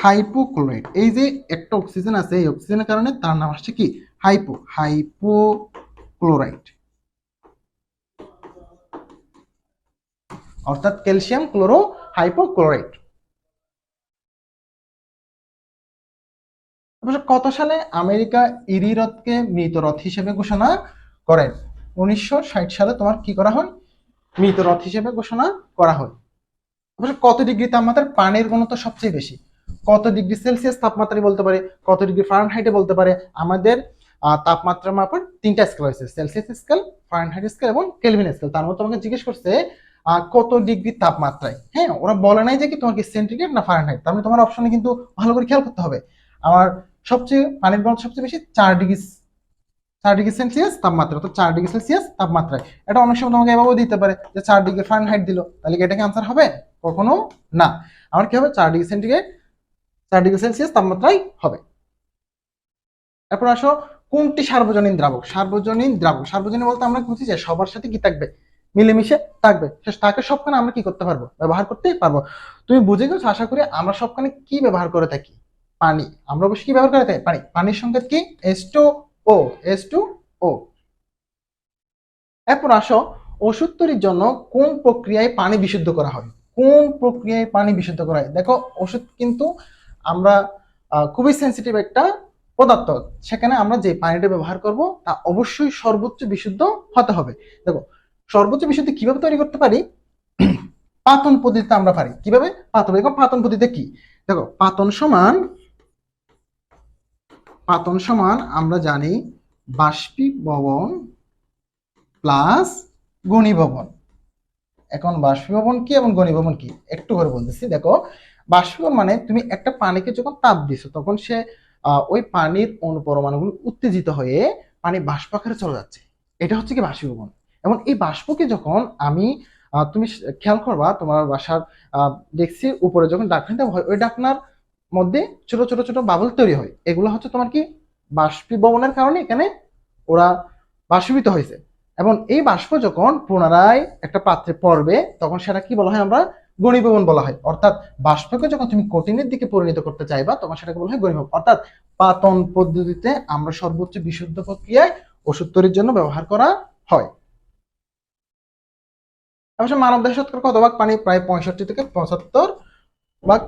hypochlorite. এই যে একটা অক্সিজেন আছে, এই অক্সিজেনের কারণে তার নাম আসছে কি হাইপোক্লোরাইড, অর্থাৎ ক্যালসিয়াম ক্লোরো হাইপোক্লোরাইড। কত সালে আমেরিকা ইরিরথকে মৃতরথ হিসেবে ঘোষণা করেন? 1960 সালে তোমার কি করা হয়? মৃতরথ হিসেবে ঘোষণা করা হয়। কত ডিগ্রি তাপমাত্রার পানির ঘনত্ব সবচেয়ে বেশি? কত ডিগ্রি সেলসিয়াস তাপমাত্রায় বলতে পারে, কত ডিগ্রি ফারেনহাইটে বলতে পারে। আমাদের তাপমাত্রা মাপার তিনটা স্কেল রয়েছে, সেলসিয়াস স্কেল, ফারেনহাইট স্কেল এবং কেলভিন স্কেল। তার মধ্যে তোমাকে জিজ্ঞেস করছে কত ডিগ্রি তাপমাত্রায়। হ্যাঁ, ওরা বলে নাই যে কি তোমার কি সেন্টিগ্রেড না ফারেনহাইট। তার মানে তোমার অপশনে কিন্তু ভালো করে খেয়াল করতে হবে। আমার সবচেয়ে পানির ঘনত্ব সবচেয়ে বেশি 4 ডিগ্রি সেলসিয়াস তাপমাত্রা, তো 4 ডিগ্রি সেলসিয়াস তাপমাত্রায়। এটা অনেক সময় তোমাকে এভাবেও দিতে পারে যে 4 ডিগ্রি ফারেনহাইট দিল, তাহলে কি এটা কি আনসার হবে? কখনো না। আমার কি হবে? 4 ডিগ্রি সেন্টিগ্রেড, 4 ডিগ্রি সেলসিয়াস তাপমাত্রায় হবে। এরপর আসো, কোনটি সার্বজনীন দ্রাবক? সার্বজনীন দ্রাবক, সার্বজনীন বলতে আমরা বুঝি যে সবার সাথে কি থাকবে? মিলেমিশে থাকবে। তাকে সবখানে আমরা কি করতে পারবো? ব্যবহার করতে পারবো। তুমি বুঝে গেছো আশা করি। আমরা সবখানে কি ব্যবহার করে থাকি? পানি। আমরা অবশ্যই কি ব্যবহার করে থাকি? পানি। পানির সংকেত কি? H2O, H2O। এরপর আসো, ওষুধ তৈরির জন্য কোন প্রক্রিয়ায় পানি বিশুদ্ধ করা হয়? কোন প্রক্রিয়ায় পানি বিশুদ্ধ করা হয়? দেখো, ওষুধ কিন্তু আমরা খুবই সেন্সিটিভ একটা পদার্থ। সেখানে আমরা যে পানিটা ব্যবহার করব তা অবশ্যই সর্বোচ্চ বিশুদ্ধ হতে হবে। দেখো, সর্বোচ্চ বিশুদ্ধ কিভাবে তৈরি করতে পারি? পাতন পদ্ধতিতে আমরা পারি। কিভাবে? পাতন। দেখো, পাতন পদ্ধতিতে কি? দেখো, পাতন সমান আমরা জানি বাষ্পীভবন প্লাস ঘনীভবন। এখন বাষ্পীভবন কি এবং ঘনীভবন কি একটু করে বলতেছি। দেখো, বাষ্পীভবন মানে তুমি একটা পানিকে যখন তাপ দিছো তখন সে ওই পানির অনুপরমাণুগুলো উত্তেজিত হয়ে পানি বাষ্প আকারে চলে যাচ্ছে, এটা হচ্ছে কি বাষ্পীভবন। এবং এই বাষ্পকে যখন আমি তুমি খেয়াল করবা তোমার বাসার ডেস্কের উপরে যখন ঢাকনা দেওয়া হয়, ওই ঢাকনার মধ্যে ছোট ছোট ছোট বাবল তৈরি হয়। এগুলো হচ্ছে তোমার কি বাষ্পীভবনের কারণে এখানে ওরা বাষ্পীভূত হয়েছে। এবং এই বাষ্প যখন পুনরায় একটা পাত্রে পড়বে তখন সেটা কি বলা হয়? আমরা ঘনীভবন বলা হয়। অর্থাৎ বাষ্পকে যখন তুমি কঠিনের দিকে পরিণত করতে চাইবা তখন সেটাকে বলা হয় ঘনীভবন। অর্থাৎ পাতন পদ্ধতিতে আমরা সর্বোচ্চ বিশুদ্ধ প্রক্রিয়ায় ওষুধ তৈরির জন্য ব্যবহার করা হয়। অবশ্য মানব দেহে শতকরা কত ভাগ পানি? প্রায় 65 থেকে 75 ভাগ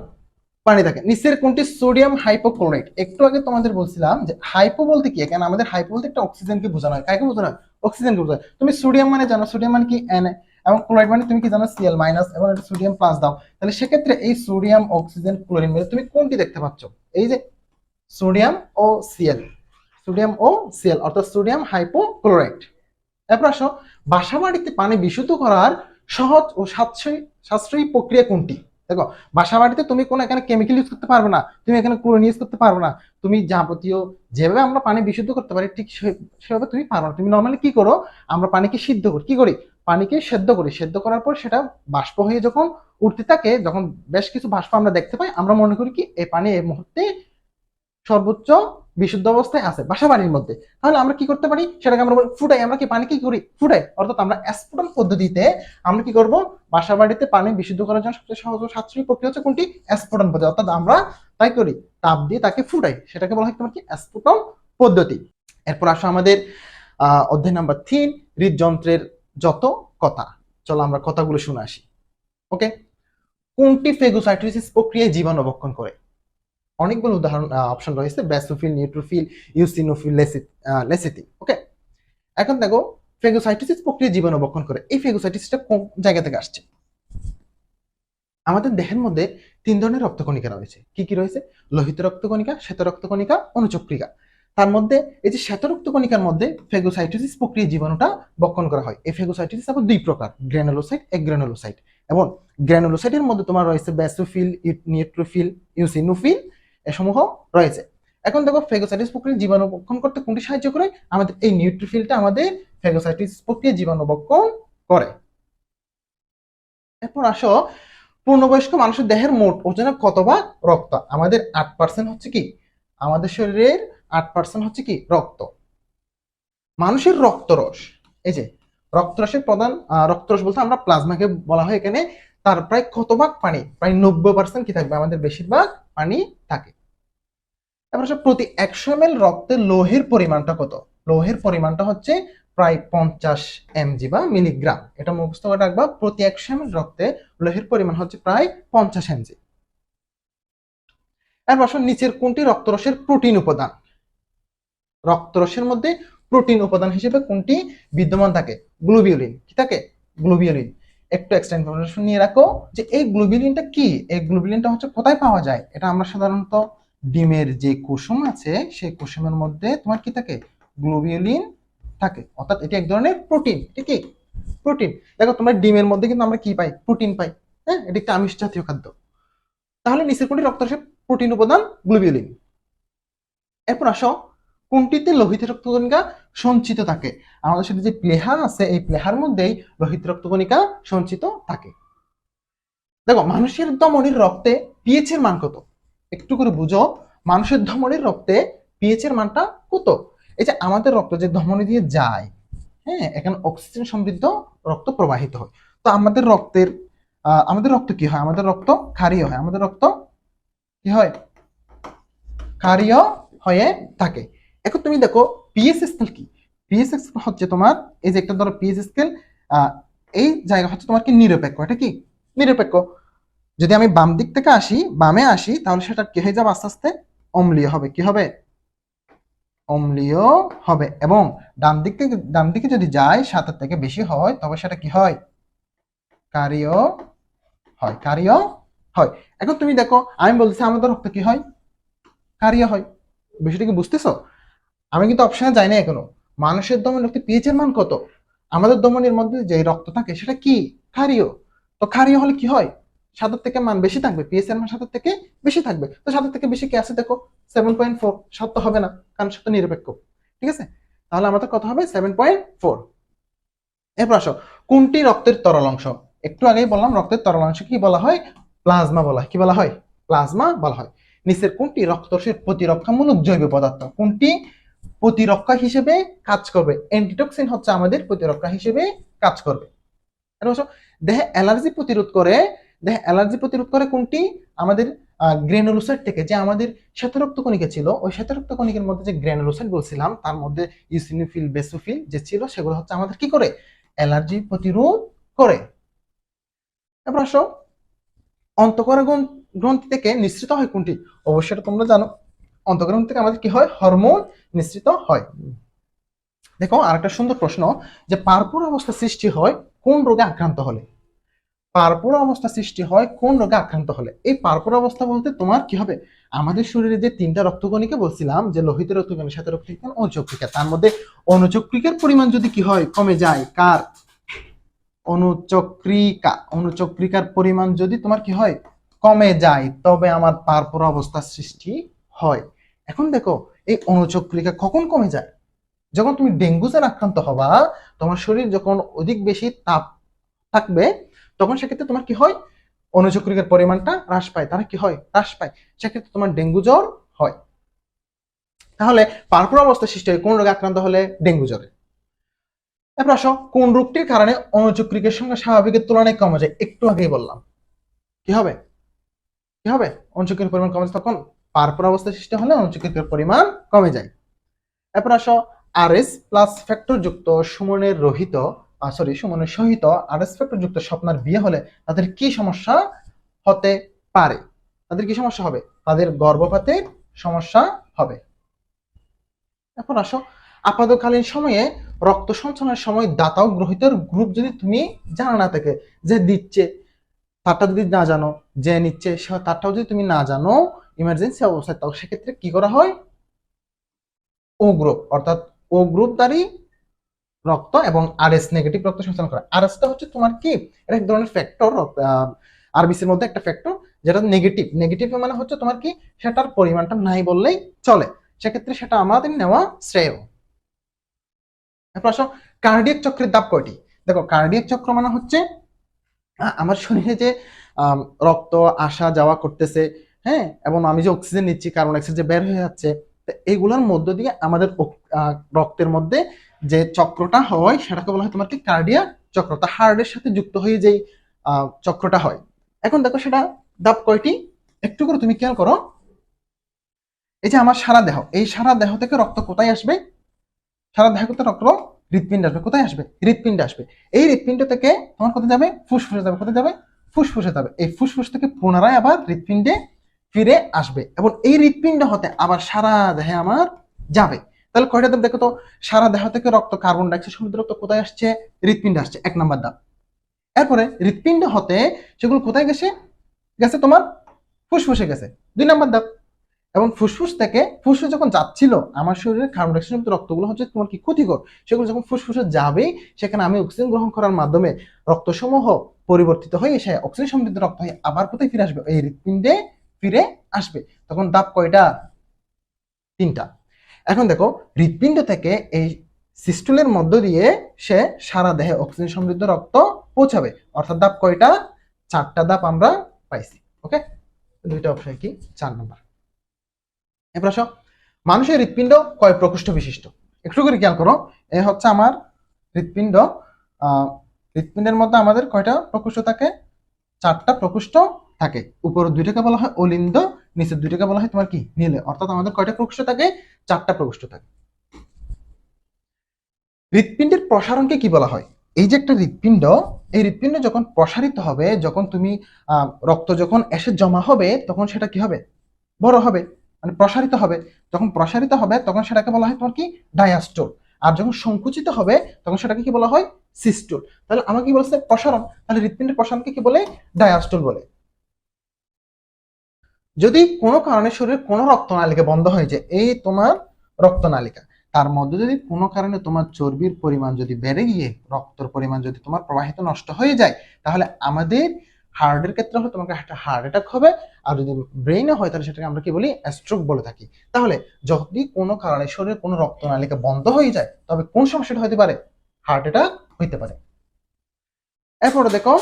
পানি থাকে। নিচের কোনটি সোডিয়াম হাইপোক্লোরাইড? একটু আগে তোমাদের বলছিলাম যে হাইপো বলতে কি, এখানে আমাদের হাইপো বলতে একটা অক্সিজেনকে বোঝানো হয়। কাকে বোঝানো হয়? অক্সিজেনকে বোঝায়। তুমি সোডিয়াম মানে জানো, সোডিয়াম মানে কি Na, এবং ক্লোরাইড মানে তুমি কি জানো Cl মাইনাস, এবং এটা সোডিয়াম প্লাস দাও। তাহলে সেক্ষেত্রে এই সোডিয়াম, অক্সিজেন, ক্লোরিন মিলে তুমি কোনটি দেখতে পাচ্ছ? এই যে সোডিয়াম ও Cl, সোডিয়াম ও Cl, অর্থাৎ সোডিয়াম হাইপোক্লোরাইড। এরপর আসো, বাসা বাড়িতে পানি বিশুদ্ধ করার সহজ ও সাশ্রয়ী প্রক্রিয়া কোনটি? দেখো, বাসা বাড়িতে তুমি কোনো এখানে কেমিক্যাল ইউজ করতে পারবে না, তুমি এখানে ক্লোরিন ইউজ করতে পারবে না, তুমি যাবতীয় যেভাবে আমরা পানি বিশুদ্ধ করতে পারি ঠিক সেভাবে তুমি পারো না। তুমি নর্মালি কি করো, আমরা পানিকে সিদ্ধ করি, কি করি, পানিকে সেদ্ধ করি, সেদ্ধ করার পর সেটা বাষ্প হয়ে যখন উঠতে থাকে, যখন বেশ কিছু বাষ্প আমরা দেখতে পাই, আমরা মনে করি কি এই পানি এই মুহূর্তে সর্বোচ্চ বিশুদ্ধ অবস্থায় আছে বাসা বাড়ির মধ্যে। তাহলে আমরা কি করতে পারি, সেটাকে আমরা ফুটাই। আমরা কি পানি কি করি, ফুটাই। অর্থাৎ আমরা স্ফুটন পদ্ধতিতে আমরা কি করব, বাসা বাড়িতে পানি বিশুদ্ধ করার জন্য সবচেয়ে সহজ ও সাশ্রয়ী প্রক্রিয়া হচ্ছে কোনটি, স্ফুটন পদ্ধতি। অর্থাৎ আমরা তাই করি, তাপ দিয়ে তাকে ফুটাই, সেটাকে বলা হয় তোমার কি, স্ফুটন পদ্ধতি। এরপর আসো আমাদের অধ্যায় নাম্বার 3, হৃদযন্ত্রের যত কথা। চলো আমরা কথাগুলো শুনে আসি। ওকে, কোনটি ফেগোসাইটোসিস প্রক্রিয়ায় জীবাণু ভক্ষণ করে? অনেকগুলো উদাহরণ অপশন রয়েছে, ব্যাসোফিল, নিউট্রোফিল, ইউসিনোফিল, লেসিথিন। ওকে, এখন দেখো ফেগোসাইটোসিস প্রক্রিয়া জীবাণু ভক্ষণ করে। এই ফেগোসাইটোসিসটা কোন জায়গা থেকে আসছে? আমাদের দেহের মধ্যে 3 ধরনের রক্তকণিকা রয়েছে। কি কি রয়েছে? লোহিত রক্তকণিকা, শ্বেত রক্তকণিকা, অনুচক্রিকা। তার মধ্যে এই যে শ্বেত রক্তকণিকার মধ্যে ফেগোসাইটোসিস প্রক্রিয়া জীবাণুটা ভক্ষণ করা হয়। এই ফেগোসাইটোসিস আবার 2 প্রকার, গ্রানুলোসাইট, এগ্রানুলোসাইট। এবং গ্রানুলোসাইটের মধ্যে তোমার রয়েছে ব্যাসোফিল, নিউট্রোফিল, ইউসিনোফিল এসমূহ রয়েছে। এখন দেখো ফেগোসাইটোসিস প্রক্রিয়া জীবাণু ভক্ষণ করতে কোনটি সাহায্য করে? আমাদের এই নিউট্রোফিলটা আমাদের ফেগোসাইটোসিস প্রক্রিয়া জীবাণু ভক্ষণ করে। এরপর আসো, পূর্ণবয়স্ক মানুষের দেহের মোট ওজনের কত ভাগ রক্ত? আমাদের 8% হচ্ছে কি, আমাদের শরীরের 8% হচ্ছে কি রক্ত। মানুষের রক্তরস, এই যে রক্তরসের প্রধান, রক্তরস বলতে আমরা প্লাজমাকে বলা হয় এখানে, তার প্রায় কত ভাগ পানি? প্রায় 90% কি থাকবে, আমাদের বেশিরভাগ পানি থাকে। তারপর প্রতি 100 ml রক্তে লোহের পরিমাণটা কত? লোহের পরিমাণটা হচ্ছে প্রায় 50 mg বা মিলিগ্রাম। এটা মুখস্থ করে রাখবা, প্রতি 100 ml রক্তে লোহের পরিমাণ হচ্ছে প্রায় 50 mg। এরপর নিচের কোনটি রক্তরসের প্রোটিন উপাদান? রক্তরসের মধ্যে প্রোটিন উপাদান হিসেবে কোনটি বিদ্যমান থাকে? গ্লোবিউলিন। কি থাকে? গ্লোবিউলিন। একটু এক্সট্রা ইনফরমেশন নিয়ে রাখো যে এই গ্লোবিউলিনটা কি, এই গ্লোবিউলিনটা হচ্ছে কোথায় পাওয়া যায়? এটা আমরা সাধারণত ডিমের যে কুসুম আছে সেই কুসুমের মধ্যে তোমার কি থাকে? গ্লোবিউলিন থাকে। অর্থাৎ এটি এক ধরনের প্রোটিন। ঠিক কি? প্রোটিন। দেখো তোমরা ডিমের মধ্যে কিন্তু আমরা কি পাই? প্রোটিন পাই। হ্যাঁ, এটি একটা আমিষ জাতীয় খাদ্য। তাহলে নিচের কোনটি রক্তরসের প্রোটিন উপাদান? গ্লোবিউলিন। এরপর আসো, কোনটিতে লোহিত রক্তকণিকা সঞ্চিত থাকে? আমাদের সাথে যে প্লেহা আছে এই প্লেহার মধ্যেই লোহিত রক্তকণিকা সঞ্চিত থাকে। দেখো মানুষের ধমনীর রক্তে পিএইচ এর মান কত? একটু করে বুঝো, মানুষের ধমনীর রক্তে পিএইচ এর মানটা কত? এই যে আমাদের রক্ত যে ধমনী দিয়ে যায়, হ্যাঁ, এখানে অক্সিজেন সমৃদ্ধ রক্ত প্রবাহিত হয়। তো আমাদের রক্ত কি হয়? আমাদের রক্ত ক্ষারীয় হয়। আমাদের রক্ত কি হয়? ক্ষারীয় হয়ে থাকে। এখন তুমি দেখো পিএইচ স্কেল কি? পিএইচ স্কেল হচ্ছে তোমার, এই যে একটা ধরো পিএইচ স্কেল, এই জায়গা হচ্ছে তোমার কি নিরপেক্ষ। এটা কি? নিরপেক্ষ। যদি আমি বাম দিক থেকে আসি, বামে আসি, তাহলে সেটা কি হয়ে যাবে? আস্তে আস্তে অম্লীয় হবে। কি হবে? অম্লীয় হবে। এবং ডান দিকে যদি যায় 7 থেকে বেশি হয়, তবে সেটা কি হয়? ক্ষারীয় হয়। ক্ষারীয় হয়। এখন তুমি দেখো, আমি বলছি আমাদের রক্ত কি হয়? ক্ষারীয় হয়। বিষয়টা কি বুঝতেছো? আমি কিন্তু অপশনে যাই না এখনো। মানুষের ধমনীর রক্তে পিএইচ এর মান কত? আমাদের ধমনীর মধ্যে যে রক্ত থাকে সেটা কি? ক্ষারীয়। তো ক্ষারীয় হলে কি হয়? 7 থেকে মান বেশি থাকবে, পিএইচ এর মান 7 থেকে বেশি থাকবে। তো 7 থেকে বেশি কি আছে দেখো? 7.4। 7 তো হবে না, কারণ সেটা নিরপেক্ষ। ঠিক আছে? তাহলে আমাদের কত হবে? 7.4। এরপর আসো, কোনটি রক্তের তরল অংশ? একটু আগেই বললাম রক্তের তরল অংশ কি বলা হয়? প্লাজমা বলা হয়। কি বলা হয়? প্লাজমা বলা হয়। নিচের কোনটি রক্তরসের প্রতিরক্ষামূলক জৈব পদার্থ? কোনটি প্রতিরক্ষা হিসেবে কাজ করবে? অ্যান্টিটক্সিন হচ্ছে আমাদের প্রতিরক্ষা হিসেবে কাজ করবে। দেহে অ্যালার্জি প্রতিরোধ করে। দেহে অ্যালার্জি প্রতিরোধ করে কোনটি? আমাদের গ্রানুলোসাইট থেকে। যে আমাদের শ্বেত রক্তকণিকা ছিল, ওই শ্বেত রক্তকণিকার মধ্যে যে গ্রানুলোসাইট বলছিলাম, তার মধ্যে ইউসিনোফিল, বেসোফিল যে ছিল, সেগুলো হচ্ছে আমাদের কি করে? অ্যালার্জি প্রতিরোধ করে। এবার আসো, অন্তঃকোরা গ্রন্থি থেকে নিঃসৃত হয় কোনটি? অবশ্যই এটা তোমরা জানো, অন্তঃকোরা গ্রন্থি থেকে আমাদের কি হয়? হরমোন নিঃসৃত হয়। দেখো আরেকটা সুন্দর প্রশ্ন, যে পার্পুর অবস্থা সৃষ্টি হয় কোন রোগে আক্রান্ত হলে? পার্পর অবস্থা সৃষ্টি হয় কোন রোগে আক্রান্ত হলে। এই পার্পর অবস্থা বলতে তোমার কি হবে, আমাদের শরীরে যে তিনটা রক্তকণিকা বলছিলাম যে লোহিত রক্তকণিকা, শ্বেত রক্তকণিকা, অনুচক্রিকা, তার মধ্যে অনুচক্রিকার পরিমাণ যদি কি হয় কমে যায়, কার, অনুচক্রিকার পরিমাণ যদি তোমার কি হয় কমে যায়, তবে আমার পার্পর অবস্থার সৃষ্টি হয়। এখন দেখো এই অনুচক্রিকা কখন কমে যায়, যখন তুমি ডেঙ্গু জ্বর আক্রান্ত হবা, তোমার শরীর যখন অধিক বেশি তাপ থাকবে, তখন সেক্ষেত্রে তোমার কি হয়, অনুচক্রিকার পরিমাণটা হ্রাস পায়, তারা কি হয় হ্রাস পায়, সেক্ষেত্রে তোমার ডেঙ্গু জ্বর হয়। তাহলে পার্পর অবস্থা সৃষ্টি হয় কোন রোগে আক্রান্ত হলে, ডেঙ্গু জ্বরে। এরপর আসো, কোন রোগটির কারণে অনুচক্রিকের সংখ্যা স্বাভাবিকের তুলনায় কমে যায়, একটু আগেই বললাম কি হবে, কি হবে, অনুচক্রিকের পরিমাণ কমে যায়, তখন পার্পর অবস্থা সৃষ্টি হলে অনুচক্রিকের পরিমাণ কমে যায়। এরপর আসো, আরএস প্লাস ফ্যাক্টর যুক্ত সুমনের রহিত সুমনের সহিত আরএস ফ্যাক্টর যুক্ত স্বপ্নার বিয়ে হলে তাদের কি সমস্যা হতে পারে, তাদের কি সমস্যা হবে, তাদের গর্ভপাতের সমস্যা হবে। এখন আসো, আপাতকালীন সময়ে রক্ত সঞ্চালনের সময় দাতা ও গ্রহিতার গ্রুপ যদি তুমি জানা না থাকে, যে দিচ্ছে তারটা যদি না জানো, যে নিচ্ছে তারটাও যদি তুমি না জানো ইমার্জেন্সি অবস্থায়, তাও সেক্ষেত্রে কি করা হয়, ও গ্রুপ অর্থাৎ ও গ্রুপধারী রক্ত এবং আরএস নেগেটিভ রক্ত সঞ্চালন করা। আরএসটা হচ্ছে তোমার কি, এটা এক ধরনের ফ্যাক্টর, আরবিসির মধ্যে একটা ফ্যাক্টর, যেটা নেগেটিভ। নেগেটিভ মানে হচ্ছে তোমার কি, সেটার পরিমাণটা নাই বললেই চলে, সেক্ষেত্রে সেটা আমাদের নেওয়া শ্রেয়। এরপর আসো, কার্ডিয়াক চক্রের ধাপ কয়টি। দেখো কার্ডিয়াক চক্র মানে হচ্ছে আমার শরীরে যে রক্ত আসা যাওয়া করতেছে, হ্যাঁ, এবং আমি যে অক্সিজেন নিচ্ছি, কার্বন ডাইঅক্সাইড যে বের হয়ে যাচ্ছে, এইগুলোর মধ্য দিয়ে আমাদের রক্তের মধ্যে যে চক্রটা হয় সেটাকে বলা হয় তোমার কি কার্ডিয়াক চক্র, তা হার্টের সাথে যুক্ত হয়ে যেই চক্রটা হয়। এখন দেখো সেটা ধাপ কয়টি, একটু করে তুমি খেয়াল করো। এই যে আমার সারা দেহ, এই সারা দেহ থেকে রক্ত কোথায় আসবে, সারা দেহ থেকে রক্ত হৃৎপিণ্ডে আসবে, কোথায় আসবে, হৃৎপিণ্ডে আসবে। এই হৃৎপিণ্ড থেকে তোমার কোথায় যাবে, ফুসফুসে যাবে, কোথায় যাবে, ফুসফুসে যাবে। এই ফুসফুস থেকে পুনরায় আবার হৃৎপিণ্ডে ফিরে আসবে, এবং এই হৃৎপিণ্ড হতে আবার সারা দেহে আমার যাবে। তাহলে কয়টা ধাপ দেখো তো, সারা দেহ থেকে রক্ত, কার্বন ডাইঅক্সাইড সমৃদ্ধ রক্ত কোথায় আসছে, হৃৎপিণ্ডে আসছে, 1 নম্বর ধাপ। এরপরে হৃৎপিণ্ড হতে সেগুলো কোথায় গেছে, গেছে তোমার ফুসফুসে গেছে, 2 নম্বর ধাপ। এবং ফুসফুস থেকে, ফুসফুস যখন যাচ্ছিল, আমার শরীরে কার্বন ডাইঅক্সাইড সমৃদ্ধ রক্তগুলো হচ্ছে তোমার কি ক্ষতিকর, সেগুলো যখন ফুসফুসে যাবে, সেখানে আমি অক্সিজেন গ্রহণ করার মাধ্যমে রক্তসমূহ পরিবর্তিত হয়ে এসে অক্সিজেন সমৃদ্ধ রক্ত হয়ে আবার কোথায় ফিরে আসবে, এই হৃৎপিণ্ডে ফিরে আসবে। তখন ধাপ কয়টা, 3টা। এখন দেখো হৃৎপিণ্ড থেকে এই সিস্টুলের মধ্য দিয়ে সে সারা দেহে অক্সিজেন সমৃদ্ধ রক্ত পৌঁছাবে, অর্থাৎ ধাপ কয়টা, 4টা ধাপ আমরা পাইছি। ওকে, 2টা অপশন কি, 4 নম্বর। এরপর আসো, মানুষের হৃৎপিণ্ড কয় প্রকোষ্ঠ বিশিষ্ট, একটু করে খেয়াল করো। এ হচ্ছে আমার হৃৎপিণ্ড, হৃৎপিণ্ডের মধ্যে আমাদের কয়টা প্রকোষ্ঠ থাকে, 4টা প্রকোষ্ঠ থাকে। উপর 2টাকে বলা হয় অলিন্দ, নিচের 2টাকে বলা হয় তোমার কি, নীলে, অর্থাৎ আমাদের কয়টা প্রকোষ্ঠ থাকে, 4টা প্রকোষ্ঠ থাকে। হৃৎপিণ্ডের প্রসারণকে কি বলা হয়, এই যে একটা হৃৎপিণ্ড, এই হৃৎপিণ্ড যখন প্রসারিত হবে, যখন তুমি রক্ত যখন এসে জমা হবে, তখন সেটা কি হবে, বড় হবে, মানে প্রসারিত হবে। যখন প্রসারিত হবে তখন সেটাকে বলা হয় তোমার কি, ডায়াস্টোল। আর যখন সংকুচিত হবে তখন সেটাকে কি বলা হয়, সিস্টোল। তাহলে আমাকে কি বলছে, প্রসারণ, তাহলে হৃৎপিণ্ডের প্রসারণকে কি বলে, ডায়াস্টোল বলে। যদি কোনো কারণে শরীরের কোনো রক্তনালিকা বন্ধ হয়ে যায়, এই তোমার রক্তনালিকা, তার মধ্যে যদি কোনো কারণে তোমার চর্বির পরিমাণ যদি বেড়ে গিয়ে রক্তের পরিমাণ যদি তোমার প্রবাহিত নষ্ট হয়ে যায়, তাহলে আমাদের হার্টের ক্ষেত্রে হলে তোমাকে একটা হার্ট অ্যাটাক হবে, আর যদি ব্রেইনে হয় তাহলে সেটাকে আমরা কি বলি, স্ট্রোক বলে থাকি। তাহলে যদি কোনো কারণে শরীরের কোনো রক্তনালিকা বন্ধ হয়ে যায়, তবে কোন সমস্যাটা হতে পারে, হার্ট অ্যাটাক হইতে পারে। এরপরে দেখো,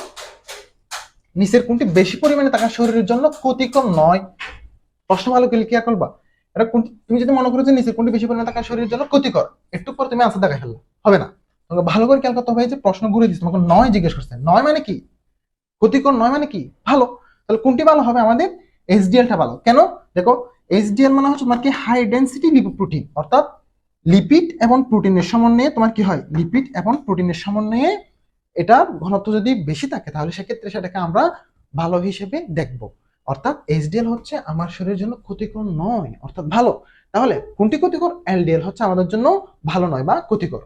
নিচের কোনটি বেশি পরিমাণে থাকা শরীরের জন্য ক্ষতিকর নয়, প্রশ্ন ভালো করে ক্লিয়ার করবা। এটা কোনটি, তুমি যদি মনে করো যে নিচের কোনটি বেশি পরিমাণে থাকা শরীরের জন্য ক্ষতিকর, একটু পর তুমি আনসার দেখা ফেললা, হবে না। তোমাকে ভালো করে খেয়াল করতে হবে যে প্রশ্ন ঘুরে দিচ্ছে, তোমাকে 9 জিজ্ঞেস করছে, 9 মানে কি, ক্ষতিকর, 9 মানে কি ভালো। তাহলে কোনটি ভালো হবে, আমাদের এইচডিএলটা ভালো। কেন, দেখো এইচডিএল মানে হচ্ছে তোমার কি, হাই ডেনসিটি লিপোপ্রোটিন, অর্থাৎ লিপিড এবং প্রোটিনের সমন্বয়ে তোমার কি হয়, লিপিড এবং প্রোটিনের সমন্বয়ে এটা ঘনত্ব যদি বেশি থাকে, তাহলে সেক্ষেত্রে সেটাকে আমরা ভালো হিসেবে দেখব। অর্থাৎ এইচডিএল হচ্ছে আমার শরীরের জন্য ক্ষতিকর নয়, অর্থাৎ ভালো। তাহলে কোনটি ক্ষতিকর, এলডিএল হচ্ছে আমাদের জন্য ভালো নয় বা ক্ষতিকর।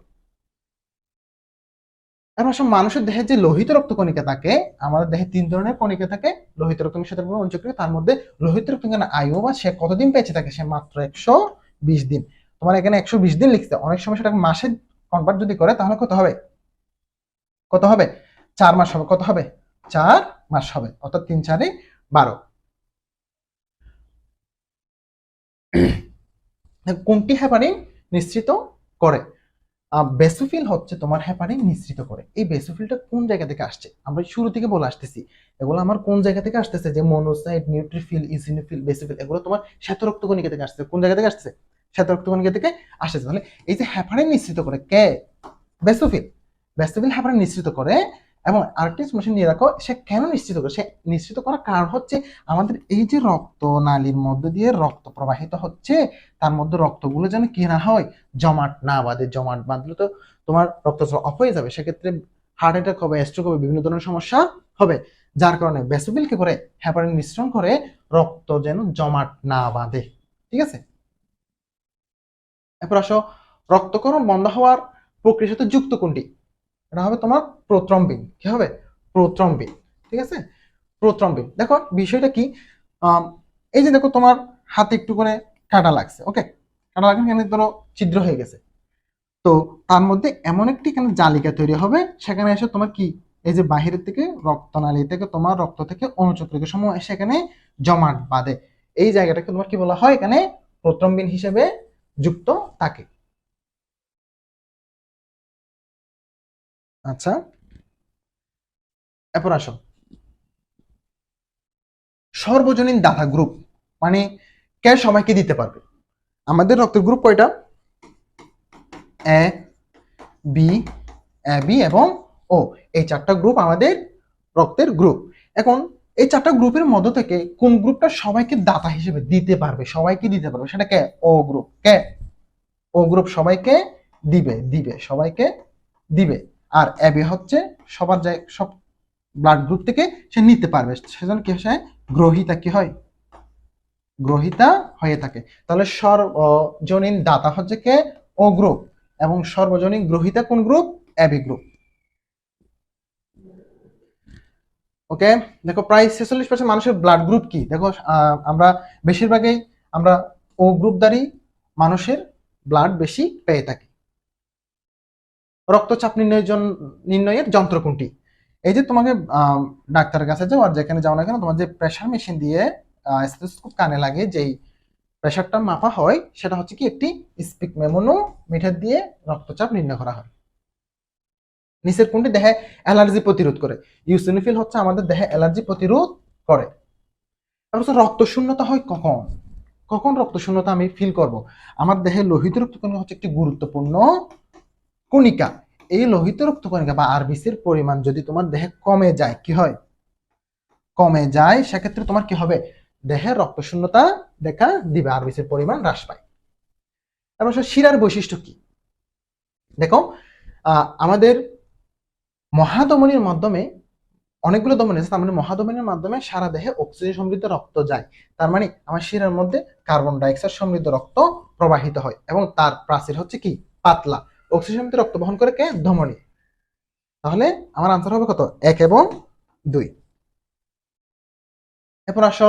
এখন আসলে মানুষের দেহে যে লোহিত রক্তকণিকা থাকে, আমাদের দেহে 3 ধরনের কণিকা থাকে লোহিত রক্তকণিকার সাথে অঞ্চক্রিয়। তার মধ্যে লোহিত রক্তকণিকার আয়ু বা সে কতদিন বেঁচে থাকে, সে মাত্র 120 দিন। তোমার এখানে 120 দিন লিখছে, অনেক সময় সেটা মাসে কনভার্ট যদি করে তাহলে কত হবে, কত হবে, 4 মাস হবে। কত হবে, 4 মাস হবে, অর্থাৎ 3 4 12। কোনটি হেপারিন নিঃসৃত করে? বেসোফিল হচ্ছে তোমার হেপারিন নিঃসৃত করে। এই বেসোফিলটা কোন জায়গা থেকে আসছে, আমরা শুরু থেকে বলে আসতেছি এগুলো আমার কোন জায়গা থেকে আসতেছে, যে মনোসাইট, নিউট্রিফিল, ইসিনোফিল, বেসোফিল, এগুলো তোমার শ্বেত রক্তকণিকা থেকে আসছে। কোন জায়গা থেকে আসছে, শ্বেত রক্তকণিকা থেকে আসছে। তাহলে এই যে হেপারিন নিঃসৃত করে কে, বেসোফিল। বেসোফিল হেপারিন নিঃসৃত করে। এবং আরেকটি মেশিন নিয়ে রাখো, সে কেন নিশ্চিত করে, সে নিশ্চিত করার কারণ হচ্ছে আমাদের এই যে রক্ত নালীর মধ্যে দিয়ে রক্ত প্রবাহিত হচ্ছে, তার মধ্যে রক্তগুলো যেন কি না হয়, জমাট না বাঁধে। জমাট বাঁধলে তো তোমার রক্তচাপ অফ হয়ে যাবে, সেক্ষেত্রে হার্ট অ্যাটাক হবে, স্ট্রোক হবে, বিভিন্ন ধরনের সমস্যা হবে। যার কারণে বেসোফিল কি করে, হেপারিন মিশ্রণ করে রক্ত যেন জমাট না বাঁধে। ঠিক আছে, এরপর আসো, রক্তকরণ বন্ধ হওয়ার প্রক্রিয়ার সাথে যুক্ত কোনটি? এটা হবে তোমার প্রোথ্রম্বিন। কি হবে, প্রোথ্রম্বিন। ঠিক আছে, প্রোথ্রম্বিন। দেখো বিষয়টা কি, এই যে দেখো তোমার হাতে একটু করে কাটা লাগছে, ওকে, কাটা লাগলে এখানে ধরো ছিদ্র হয়ে গেছে, তো তার মধ্যে এমন একটি এখানে জালিকা তৈরি হবে, সেখানে এসে তোমার কি, এই যে বাহিরের থেকে রক্তনালী থেকে তোমার রক্ত থেকে অনুচক্রিকা সমূহ এসে এখানে জমাট বাঁধে। এই জায়গাটাকে তোমার কি বলা হয়, এখানে প্রোথ্রম্বিন হিসেবে যুক্ত থাকে। আচ্ছা, এরপর আসো, সর্বজনীন দাতা গ্রুপ মানে কে সবাইকে দিতে পারবে? আমাদের রক্তের গ্রুপ কয়টা, এ, বি, এ বি এবং ও, এই 4টা গ্রুপ আমাদের রক্তের গ্রুপ। এখন এই 4টা গ্রুপের মধ্য থেকে কোন গ্রুপটা সবাইকে দাতা হিসেবে দিতে পারবে, সবাইকে দিতে পারবে, সেটা কে, ও গ্রুপ। কে, ও গ্রুপ সবাইকে দিবে, দিবে সবাইকে দিবে। আর এবি হচ্ছে সবার সব ব্লাড গ্রুপ থেকে সে নিতে পারবে, সেজন্য কি হয়, গ্রহিতা কি হয়, গ্রহিতা হয়ে থাকে। তাহলে সর্বজনীন দাতা হচ্ছে কে, ও গ্রুপ, এবং সর্বজনীন গ্রহিতা কোন গ্রুপ, এবি গ্রুপ। ওকে, দেখো প্রায় 46% মানুষের ব্লাড গ্রুপ কি, দেখো আমরা বেশিরভাগই আমরা ও গ্রুপধারী মানুষের ব্লাড বেশি পেয়ে থাকি। রক্তচাপ নির্ণয়ের যন্ত্র কোনটি? এই যে তোমাকে ডাক্তারের কাছে যাও আর যেখানে যাও না কেন, তোমার যে প্রেসার মেশিন দিয়ে স্টেথোস্কোপ কানে লাগে যেই প্রেসারটা মাপা হয়, সেটা হচ্ছে কি একটি স্পিক মেমোনোমিটার দিয়ে রক্তচাপ নির্ণয় করা হয়। নিচের কোনটি দেহে অ্যালার্জি প্রতিরোধ করে? ইউসিনোফিল হচ্ছে আমাদের দেহে অ্যালার্জি প্রতিরোধ করে। তারপর রক্ত শূন্যতা হয় কখন? কখন রক্ত শূন্যতা আমি ফিল করব? আমার দেহে লোহিত রক্তকণিকা হচ্ছে একটি গুরুত্বপূর্ণ কণিকা। এই লোহিত রক্তকণিকা বা আরবিসির পরিমাণ যদি তোমার দেহে কমে যায়, কি হয়, কমে যায়, সেক্ষেত্রে তোমার কি হবে, দেহে রক্ত শূন্যতা দেখা দিবে, আরবিসির পরিমাণ হ্রাস পায়। তারপর শিরার বৈশিষ্ট্য কি? দেখো আমাদের মহাধমনির মাধ্যমে অনেকগুলো ধমনী আছে, তার মানে মহাধমনির মাধ্যমে সারা দেহে অক্সিজেন সমৃদ্ধ রক্ত যায়। তার মানে আমার শিরার মধ্যে কার্বন ডাইঅক্সাইড সমৃদ্ধ রক্ত প্রবাহিত হয়, এবং তার প্রাচীর হচ্ছে কি, পাতলা। অক্সিজেন সমৃদ্ধ রক্ত বহন করে কে, ধমনী। তাহলে আমার আনসার হবে কত, 1 এবং 2। এরপর আসো,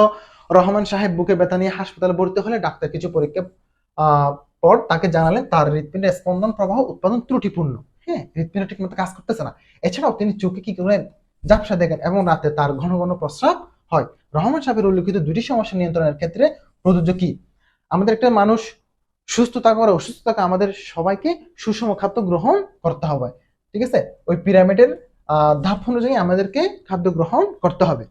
রহমান সাহেব বুকে ব্যথা নিয়ে হাসপাতালে ভর্তি হলে ডাক্তার কিছু পরীক্ষা পর তাকে জানালেন তার হৃৎপিণ্ডের স্পন্দন প্রবাহ উৎপাদন ত্রুটিপূর্ণ। হ্যাঁ, হৃৎপিণ্ড ঠিক মতো কাজ করতেছে না। এছাড়াও তিনি চোখে কি করেন, ঝাপসা দেখেন, এবং রাতে তার ঘন ঘন প্রস্রাব হয়। রহমান সাহেবের উল্লেখিত 2টি সমস্যা নিয়ন্ত্রণের ক্ষেত্রে প্রযোজ্য কি? আমাদের একটা মানুষ সুস্থ থাকা আর অসুস্থ থাকা, আমাদের সবাইকে সুষম খাদ্য গ্রহণ করতে হবে। ঠিক আছে, ওই পিরামিডের ধাপ অনুযায়ী আমাদেরকে খাদ্য গ্রহণ করতে হবে।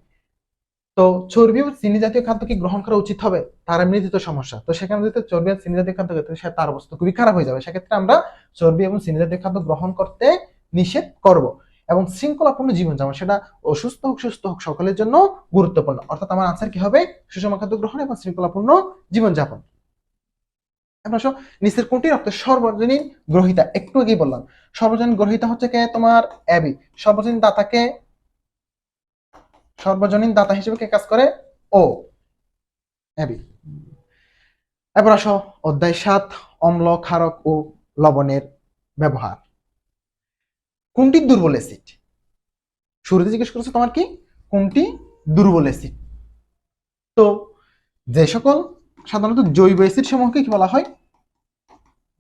তো চর্বি ও চিনি জাতীয় খাদ্য কি গ্রহণ করা উচিত হবে? তার এমনিতে তো সমস্যা, তো সেখানে যদি চর্বি আর চিনি জাতীয় খাদ্য খেতে, সে তার অবস্থা খুবই খারাপ হয়ে যাবে। সেক্ষেত্রে আমরা চর্বি এবং চিনি জাতীয় খাদ্য গ্রহণ করতে নিষেধ করব। এবং শৃঙ্খলাপূর্ণ জীবনযাপন, সেটা অসুস্থ হোক সুস্থ হোক সকলের জন্য গুরুত্বপূর্ণ। অর্থাৎ আমার আনসার কি হবে, সুষম খাদ্য গ্রহণ এবং শৃঙ্খলাপূর্ণ জীবনযাপন। এখন আসো, নিচের কোনটি রক্তের সর্বজনীন গ্রহিতা? একটু আগেই বললাম, সর্বজনীন গ্রহিতা হচ্ছে কে, তোমার এবি। সর্বজনীন দাতাকে, সর্বজনীন দাতা হিসেবে কে কাজ করে, ও, এবি। এবার আসো, অধ্যায় 7, অম্ল, ক্ষারক ও লবণের ব্যবহার। কোনটি দুর্বল অ্যাসিড? শুরুতে জিজ্ঞেস করেছে তোমার কি কোনটি দুর্বল অ্যাসিড। তো যে সকল সাধারণত জৈব অ্যাসিড সমূহকে কি বলা হয়?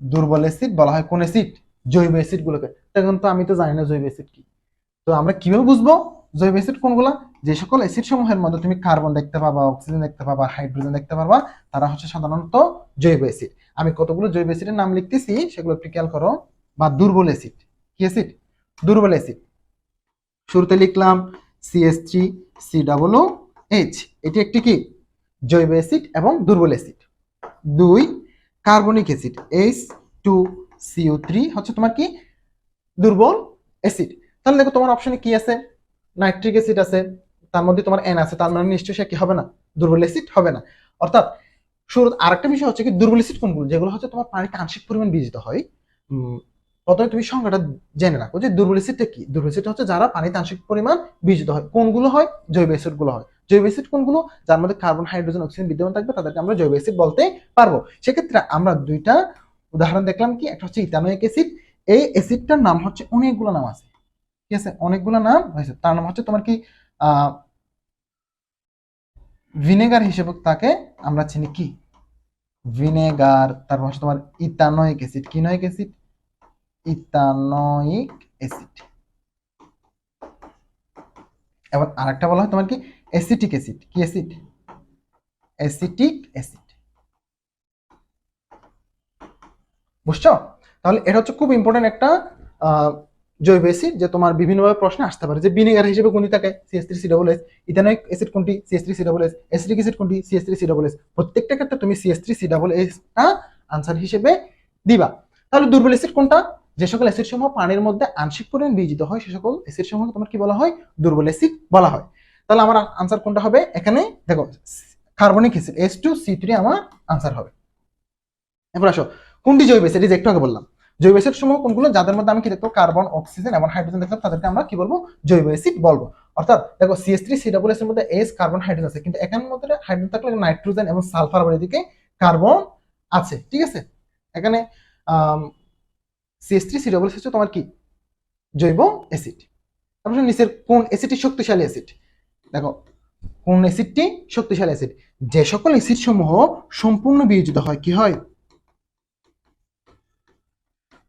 দুর্বল অ্যাসিড বলা হয়। কোন অ্যাসিড? জৈব অ্যাসিড গুলোকে। এখন তো আমি তো জানি না জৈব অ্যাসিড কি, তো আমরা কিভাবে বুঝবো জৈব অ্যাসিড কোনগুলা? যে সকল অ্যাসিড সমূহের মধ্যে তুমি কার্বন দেখতে পাবা, অক্সিজেন দেখতে পাবা, হাইড্রোজেন দেখতে পারবা, তারা হচ্ছে সাধারণত জৈব অ্যাসিড। আমি কতগুলো জৈব অ্যাসিডের নাম লিখতেছি, সেগুলো একটু খেয়াল করো। বা দুর্বল অ্যাসিড, কি অ্যাসিড? দুর্বল অ্যাসিড। শুরুতে লিখলাম CH3COOH, এটি একটি কি জৈব অ্যাসিড এবং দুর্বল অ্যাসিড। 2 কার্বনিক অ্যাসিড H2CO3 হচ্ছে তোমার কি দুর্বল অ্যাসিড। তাহলে দেখো তোমার অপশনে কি আছে? নাইট্রিক অ্যাসিড আছে, তার মধ্যে তোমার N আছে, তার মানে নিশ্চয়ই সে কি হবে না? দুর্বল অ্যাসিড হবে না। অর্থাৎ শুরু আরেকটা বিষয় হচ্ছে কি দুর্বল অ্যাসিড কোনগুলো? যেগুলো হচ্ছে তোমার পানিতে আংশিক পরিমাণ বিজিত হয়। প্রথমে তুমি সংজ্ঞাটা জেনে রাখো যে দুর্বল অ্যাসিডটা কি। দুর্বল অ্যাসিড হচ্ছে যারা পানিতে আংশিক পরিমাণ বিজিত হয়। কোনগুলো হয়? জৈব অ্যাসিড গুলো হয়। জৈব অ্যাসিড কোনগুলো? যার মধ্যে কার্বন, হাইড্রোজেন, অক্সিজেন বিদ্যমান থাকবে, তাদেরকে আমরা জৈব অ্যাসিড বলতে পারবো। সেক্ষেত্রে আমরা দুইটা উদাহরণ দেখলাম কি, একটা হচ্ছে ইথানোয়িক অ্যাসিড। এই অ্যাসিডটার নাম হচ্ছে, অনেকগুলো নাম আছে, ঠিক আছে, অনেকগুলো নাম হয়েছে। তার নাম হচ্ছে তোমার কি ভিনেগার হিসেবে তাকে আমরা চিনি কি ভিনেগার। তারপর হচ্ছে তোমার ইথানোয়িক অ্যাসিড। কিনোয়িক অ্যাসিড? Ethanoic acid. এবং আরেকটা বলা হয় তোমার কি অ্যাসিটিক অ্যাসিড। কি অ্যাসিড? Acetic acid. বুঝছো? তাহলে এটা হচ্ছে খুব ইম্পর্টেন্ট একটা জৈব অ্যাসিড, যে তোমার বিভিন্নভাবে প্রশ্নে আসতে পারে। যে ভিনেগার হিসেবে কোনটি থাকে? CH3COOH। ইথানোয়িক অ্যাসিড কোনটি? CH3COOH। অ্যাসিটিক অ্যাসিড কোনটি? CH3COOH। প্রত্যেকটা ক্ষেত্রে তুমি CH3COOH টা আনসার হিসেবে দিবা। তাহলে দুর্বল অ্যাসিড কোনটা? যে সকল অ্যাসিড সমূহ পানির মধ্যে আংশিক পরিমাণ বিজিত হয়, সে সকল অ্যাসিড সমূহ তোমার কি বলা হয়? দুর্বল অ্যাসিড বলা হয়। তাহলে আমার আনসার কোনটা হবে? এখানে দেখো কার্বনিক অ্যাসিড H2C3 আমার আনসার হবে। এবার আসো কোনটি জৈব অ্যাসিড? একটু আগে বললাম জৈব অ্যাসিড সমূহ কোনগুলো? যাদের মধ্যে আমি কি দেখবো কার্বন, অক্সিজেন এবং হাইড্রোজেন দেখলাম, তাদেরকে আমরা কি বলবো? জৈব অ্যাসিড বলবো। অর্থাৎ দেখো CH3COOH এর মধ্যে H, কার্বন, হাইড্রোজেন আছে, কিন্তু এখানের মধ্যে হাইড্রোজেন থাকলে নাইট্রোজেন এবং সালফার, আবার এদিকে কার্বন আছে, ঠিক আছে। এখানে CH3COOH হচ্ছে তোমার কি জৈব অ্যাসিড। তারপর নিচের কোন অ্যাসিডটি শক্তিশালী অ্যাসিড? দেখো কোন অ্যাসিডটি শক্তিশালী অ্যাসিড? যে সকল অ্যাসিড সমূহ সম্পূর্ণ বিয়োজিত হয়, কি হয়?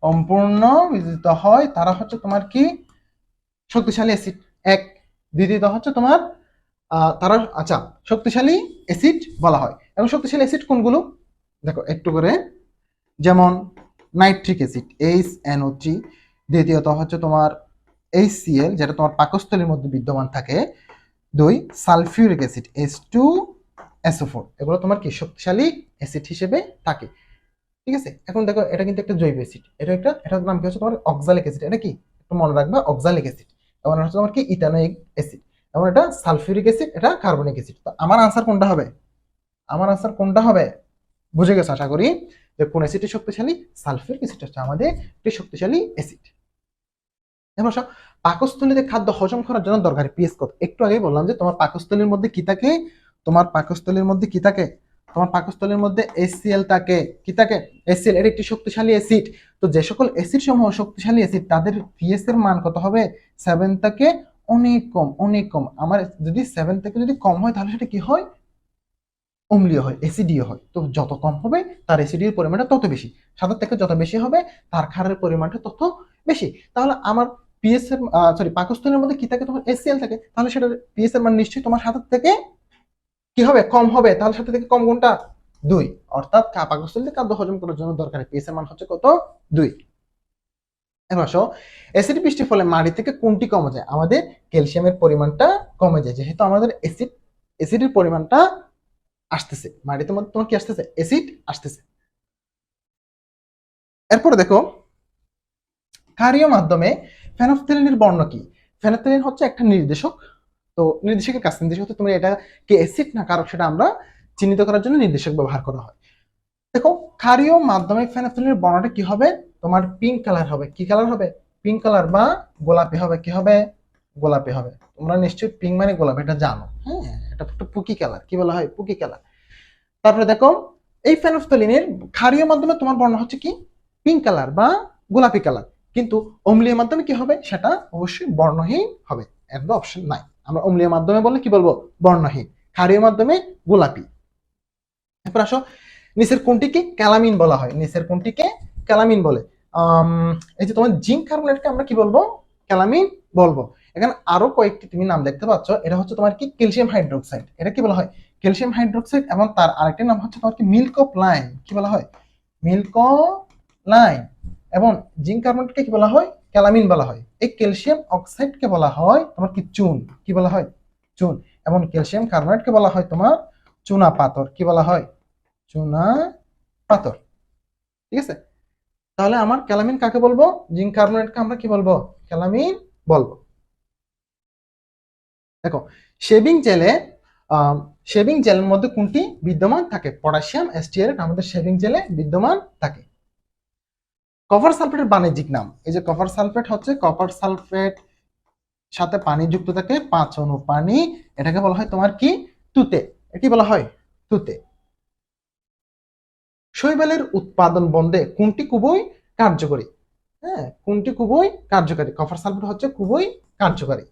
সম্পূর্ণ বিয়োজিত হয়, তারা হচ্ছে তোমার কি শক্তিশালী অ্যাসিড। এক। দ্বিতীয়ত হচ্ছে তোমার তারা আচ্ছা শক্তিশালী অ্যাসিড বলা হয়। এবং শক্তিশালী অ্যাসিড কোনগুলো? দেখো একটু করে, যেমন নাইট্রিক অ্যাসিড HNO3। দ্বিতীয়ত হচ্ছে তোমার HCl, যেটা তোমার পাকস্থলীর মধ্যে বিদ্যমান থাকে। 2 সালফিউরিক অ্যাসিড H2SO4। এগুলো তোমার কি শক্তিশালী অ্যাসিড হিসেবে থাকে, ঠিক আছে। এখন দেখো এটা কিন্তু একটা জৈব অ্যাসিড, এটার নাম কি হচ্ছে তোমার অক্সালিক অ্যাসিড। এটা কি একটু মনে রাখবা, অক্সালিক অ্যাসিড। এবং হচ্ছে তোমার কি ইথানোয়িক অ্যাসিড। এবং এটা সালফিউরিক অ্যাসিড, এটা কার্বনিক অ্যাসিড। তো আমার আনসার কোনটা হবে? আমার আনসার কোনটা হবে? বুঝে গেছো আশা করি যে কোন অ্যাসিডটি শক্তিশালী। সালফিউরিক অ্যাসিড হচ্ছে আমাদের একটি শক্তিশালী অ্যাসিড। এবার পাকস্থলীতে খাদ্য হজম করার জন্য দরকারি পিএইচ কত? একটু আগেই বললাম যে তোমার পাকস্থলীর মধ্যে কি থাকে? তোমার পাকস্থলীর মধ্যে কি থাকে? তোমার পাকস্থলীর মধ্যে HCl থাকে। কি থাকে? HCl এর একটি শক্তিশালী অ্যাসিড। তো যে সকল অ্যাসিড সমূহ শক্তিশালী অ্যাসিড, তাদের পিএইচ এর মান কত হবে? 7 থেকে অনেক কম, অনেক কম। আমার যদি 7 থেকে যদি কম হয়, তাহলে সেটা কি হয়? অম্লীয় হয়, অ্যাসিডীয় হয়। তো যত কম হবে তার অ্যাসিডের পরিমাণটা তত বেশি। 7 থেকে যত বেশি হবে তার ক্ষারের পরিমাণটা তত বেশি। তাহলে আমার পিএইচ এর পাকস্থলীর মধ্যে কি থাকে? তোমার HCl থাকে। তাহলে সেটার পিএইচ এর মান নিশ্চয়ই তোমার 7 থেকে কি হবে? কম হবে। তাহলে 7 থেকে কম কোনটা? 2। অর্থাৎ পাকস্থলীতে খাদ্য হজম করার জন্য দরকারি পিএইচ এর মান হচ্ছে কত? 2। এবার আসো অ্যাসিড বৃষ্টির ফলে মাটি থেকে কোনটি কমে যায়? আমাদের ক্যালসিয়ামের পরিমাণটা কমে যায়, যেহেতু আমাদের অ্যাসিডের পরিমাণটা আসতেছে মাটিতে মধ্যে, তোমার কি আসতেছে? অ্যাসিড আসতেছে। এরপরে দেখো ক্ষারীয় মাধ্যমে ফেনফথ্যালিনের বর্ণ কি? ফেনফথ্যালিন হচ্ছে একটা নির্দেশক। তো নির্দেশকের কাছে নির্দেশক হচ্ছে তুমি এটা কি অ্যাসিড না কারক, সেটা আমরা চিহ্নিত করার জন্য নির্দেশক ব্যবহার করা হয়। দেখো ক্ষারীয় মাধ্যমে ফেনফথ্যালিনের বর্ণটা কি হবে? তোমার পিঙ্ক কালার হবে। কি কালার হবে? পিঙ্ক কালার বা গোলাপি হবে। কি হবে? গোলাপি হবে। তোমরা নিশ্চয়ই পিঙ্ক মানে গোলাপি এটা জানো, হ্যাঁ। এটা একটু পুকি কালার, কি বলা হয়? পুকি কালার। তারপরে দেখো এই ফেনফথ্যালিনের ক্ষারীয় মাধ্যমে তোমার বর্ণ হচ্ছে কি? পিঙ্ক কালার বা গোলাপি কালার। কিন্তু অম্লীয় মাধ্যমে কি হবে, সেটা অবশ্যই বর্ণহীন হবে, এর অপশন নাই। আমরা অম্লীয় মাধ্যমে বললে কি বলবো, বর্ণহীন। ক্ষারীয় মাধ্যমে গোলাপি। এরপর আসো, নিচের কোনটিকে ক্যালামিন বলা হয়, নিচের কোনটিকে ক্যালামিন বলে। এই যে তোমার জিঙ্ক কার্বনেটকে আমরা কি বলবো, ক্যালামিন বলবো। এখানে আরো কয়েকটি তুমি নাম দেখতে পাচ্ছ, এটা হচ্ছে তোমার কি ক্যালসিয়াম হাইড্রোক্সাইড, এটা কি বলা হয় ক্যালসিয়াম হাইড্রোক্সাইড, এবং তার আরেকটি নাম হচ্ছে তোমার কি মিল্কোপ্লাইন, কি বলা হয় মিল্কোপ্লাইন। এবং জিঙ্ক কার্বনেটকে কি বলা হয়, ক্যালামিন বলা হয়। এই ক্যালসিয়াম অক্সাইডকে বলা হয় তোমার কি চুন, কি বলা হয় চুন। এবং ক্যালসিয়াম কার্বনেটকে বলা হয় তোমার চুনা পাথর, কি বলা হয় চুনা পাথর। ঠিক আছে, তাহলে আমার ক্যালামিন কাকে বলবো, জিঙ্ক কার্বনেটকে আমরা কি বলবো, ক্যালামিন বলবো। দেখো, শেভিং জেলে শেভিং জেলের মধ্যে কোনটি বিদ্যমান থাকে, পটাশিয়াম অ্যাসটিয়ারেট আমাদের শেভিং জেলে বিদ্যমান থাকে। কপার সালফেটের বাণিজ্যিক নাম, এই যে কপার সালফেট হচ্ছে, কপার সালফেট সাথে পানি যুক্ত থাকে 5 অণু পানি, এটাকে বলা হয় তোমার কি তুতে, এটি বলা হয় তুতে। শৈবালের উৎপাদন বন্ধে কোনটি খুবই কার্যকরী, হ্যাঁ কোনটি খুবই কার্যকারী, কপার সালফেট হচ্ছে খুবই কার্যকারী।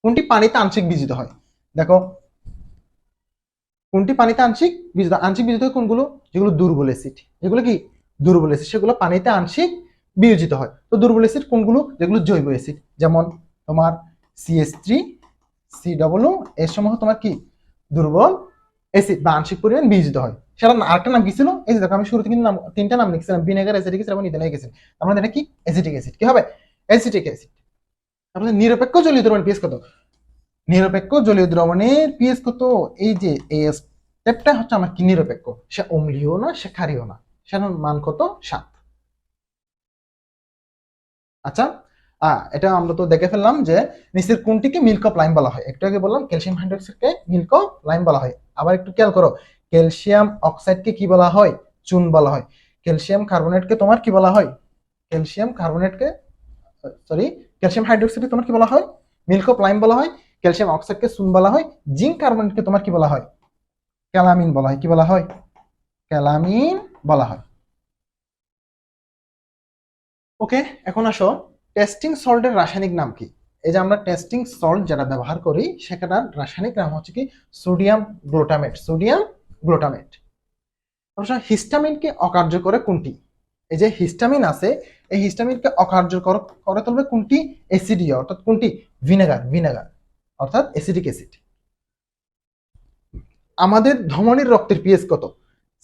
কোনটি পানিতে আংশিক বিজিত হয়, দেখো কোনটি পানিতে আংশিক বিজিত, আংশিক বিজিত হয় কোনগুলো, যেগুলো দুর্বল অ্যাসিড, যেগুলো কি দুর্বল অ্যাসিড, সেগুলো পানিতে আংশিক বিয়োজিত হয়। তো দুর্বল অ্যাসিড কোনগুলো, যেগুলো জৈব অ্যাসিড, যেমন তোমার CH3 COO এর সময় তোমার কি দুর্বল অ্যাসিড বা আংশিক পরিমাণ বিয়োজিত হয়। সেটা আরেকটা নাম কি ছিল, এই যে দেখো আমি শুরুতে কিন্তু নাম 3টা নাম লিখছিলাম, ভিনেগার, অ্যাসিটিক অ্যাসিড এবং ইথানোয়িক অ্যাসিড। আমরা এটা কি অ্যাসিটিক অ্যাসিড, কি হবে অ্যাসিটিক অ্যাসিড। তারপরে নিরপেক্ষ জলীয় দ্রবণ পিএইচ কত, নিরপেক্ষ জলীয় দ্রবণের পিএইচ কত, এই যে এই স্টেপটা হচ্ছে আমার কি নিরপেক্ষ, সে অম্লীয় না সে ক্ষারীয় না, সেটার মান কত 7। আচ্ছা, এটা আমরা তো দেখে ফেললাম যে নিচের কোনটিকে মিল্ক অফ লাইম বলা হয়, একটু আগে বললাম ক্যালসিয়াম হাইড্রোক্সাইডকে মিল্ক অফ লাইম বলা হয়। আবার একটু খেয়াল করো, ক্যালসিয়াম অক্সাইডকে কি বলা হয়, চুন বলা হয়। ক্যালসিয়াম কার্বনেটকে তোমার কি বলা হয়, ক্যালসিয়াম কার্বনেটকে সরি ক্যালসিয়াম হাইড্রোক্সাইডকে তোমার কি বলা হয়, মিল্ক অফ লাইম বলা হয়। ক্যালসিয়াম অক্সাইডকে চুন বলা হয়। জিঙ্ক কার্বনেটকে তোমার কি বলা হয়, ক্যালামিন বলা হয়, কি বলা হয় ক্যালামিন বলা হয়। ওকে, এখন আসো, টেস্টিং সল্টের রাসায়নিক নাম কি। এই যে আমরা টেস্টিং সল্ট যারা ব্যবহার করি সেখানটার রাসায়নিক নাম হচ্ছে কি সোডিয়াম গ্লুটামেট, সোডিয়াম গ্লুটামেট। অবশ্য হিস্টামিনকে অকার্যকর কোনটি, এই যে হিস্টামিন আছে, এই হিস্টামিনকে অকার্যকর করে তুলবে কোনটি, অ্যাসিডিয়া, অর্থাৎ কোনটি ভিনেগার, ভিনেগার অর্থাৎ অ্যাসিডিক অ্যাসিড। আমাদের ধমনীর রক্তের পিএইচ কত,